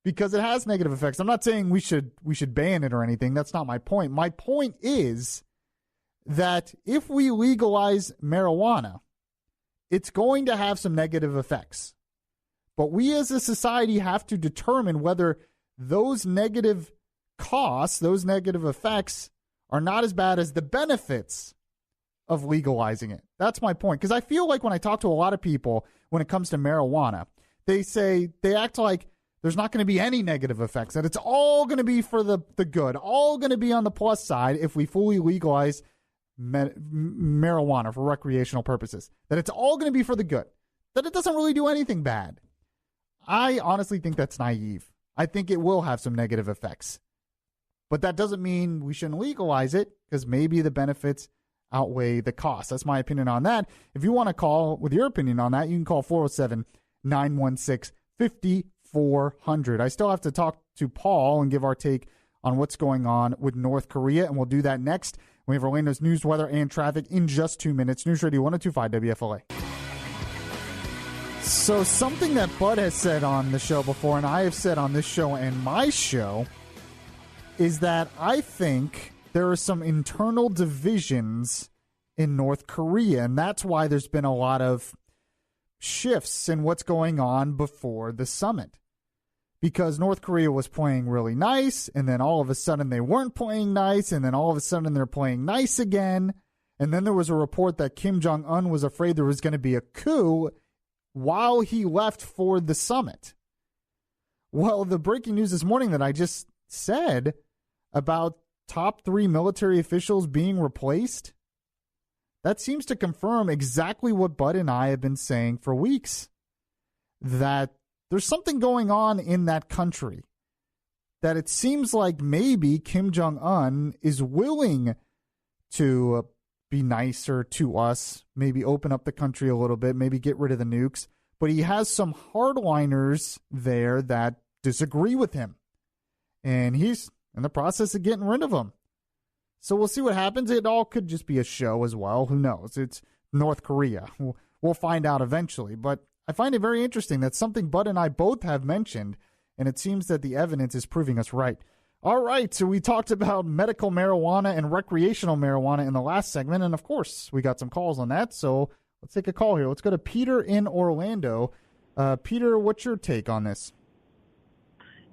because it has negative effects. I'm not saying we should ban it or anything. That's not my point. My point is that if we legalize marijuana, it's going to have some negative effects. But we as a society have to determine whether those negative costs, those negative effects, are not as bad as the benefits of legalizing it. That's my point. Because I feel like when I talk to a lot of people when it comes to marijuana, they act like there's not going to be any negative effects, that it's all going to be for the good, all going to be on the plus side if we fully legalize marijuana for recreational purposes, that it's all going to be for the good, that it doesn't really do anything bad. I honestly think that's naive. I think it will have some negative effects. But that doesn't mean we shouldn't legalize it, because maybe the benefits outweigh the cost. That's my opinion on that. If you want to call with your opinion on that, you can call 407-916-5400. I still have to talk to Paul and give our take on what's going on with North Korea, and we'll do that next. We have Orlando's news, weather, and traffic in just 2 minutes. News Radio 102.5 WFLA. So something that Bud has said on the show before, and I have said on this show and my show, is that I think there are some internal divisions in North Korea, and that's why there's been a lot of shifts in what's going on before the summit. Because North Korea was playing really nice, and then all of a sudden they weren't playing nice, and then all of a sudden they're playing nice again. And then there was a report that Kim Jong-un was afraid there was going to be a coup while he left for the summit. Well, the breaking news this morning that I just said about top 3 military officials being replaced, that seems to confirm exactly what Bud and I have been saying for weeks, that there's something going on in that country, that it seems like maybe Kim Jong-un is willing to be nicer to us, maybe open up the country a little bit, maybe get rid of the nukes, but he has some hardliners there that disagree with him, and he's in the process of getting rid of them. So we'll see what happens. It all could just be a show as well. Who knows? It's North Korea. We'll find out eventually, but I find it very interesting. That's something Bud and I both have mentioned, and it seems that the evidence is proving us right. All right, so we talked about medical marijuana and recreational marijuana in the last segment, and of course, we got some calls on that, so let's take a call here. Let's go to Peter in Orlando. Peter, what's your take on this?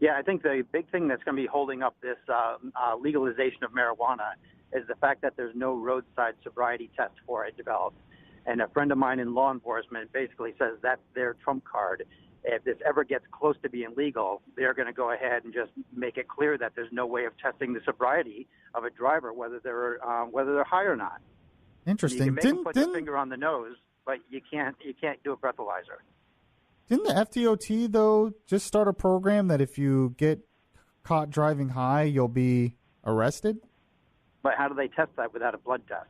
Yeah, I think the big thing that's going to be holding up this legalization of marijuana is the fact that there's no roadside sobriety test for it developed. And a friend of mine in law enforcement basically says that's their trump card. If this ever gets close to being legal, they're going to go ahead and just make it clear that there's no way of testing the sobriety of a driver, whether they're high or not. Interesting. You can make them put their finger on the nose, but you can't do a breathalyzer. Didn't the FTOT, though, just start a program that if you get caught driving high, you'll be arrested? But how do they test that without a blood test?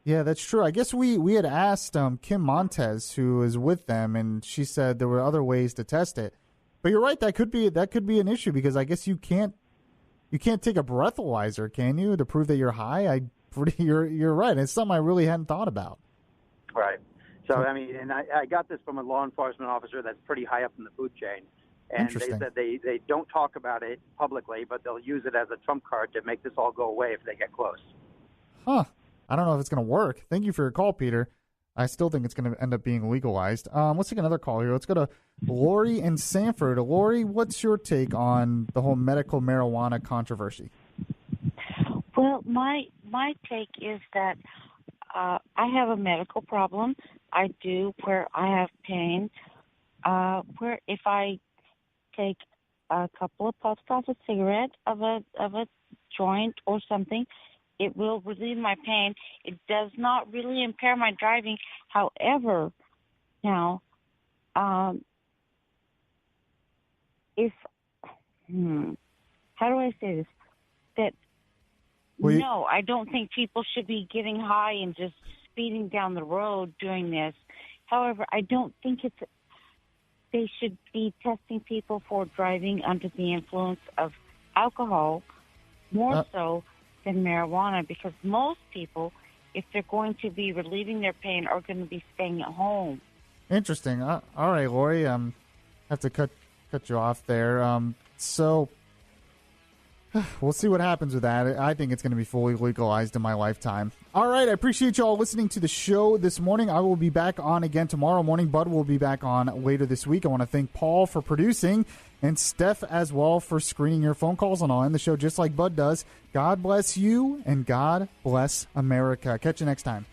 Yeah, that's true. I guess we had asked Kim Montez, who is with them, and she said there were other ways to test it. But you're right, that could be an issue because I guess you can't take a breathalyzer, can you, to prove that you're high? You're right. It's something I really hadn't thought about. Right. So I mean, and I got this from a law enforcement officer that's pretty high up in the food chain, and they said they don't talk about it publicly, but they'll use it as a trump card to make this all go away if they get close. Huh. I don't know if it's going to work. Thank you for your call, Peter. I still think it's going to end up being legalized. Let's take another call here. Let's go to Lori in Sanford. Lori, what's your take on the whole medical marijuana controversy? Well, my take is that I have a medical problem. I do, where I have pain. Where if I take a couple of puffs off a cigarette of a joint or something, it will relieve my pain. It does not really impair my driving. However, now, if how do I say this? That no, I don't think people should be getting high and just speeding down the road doing this. However, I don't think they should be testing people for driving under the influence of alcohol more so than marijuana, because most people, if they're going to be relieving their pain, are going to be staying at home. Interesting. All right, Lori, have to cut you off there. So we'll see what happens with that. I think it's going to be fully legalized in my lifetime. All right, I appreciate you all listening to the show this morning. I will be back on again tomorrow morning. Bud will be back on later this week. I want to thank Paul for producing and Steph as well for screening your phone calls, and I'll end the show just like Bud does. God bless you, and God bless America. Catch you next time.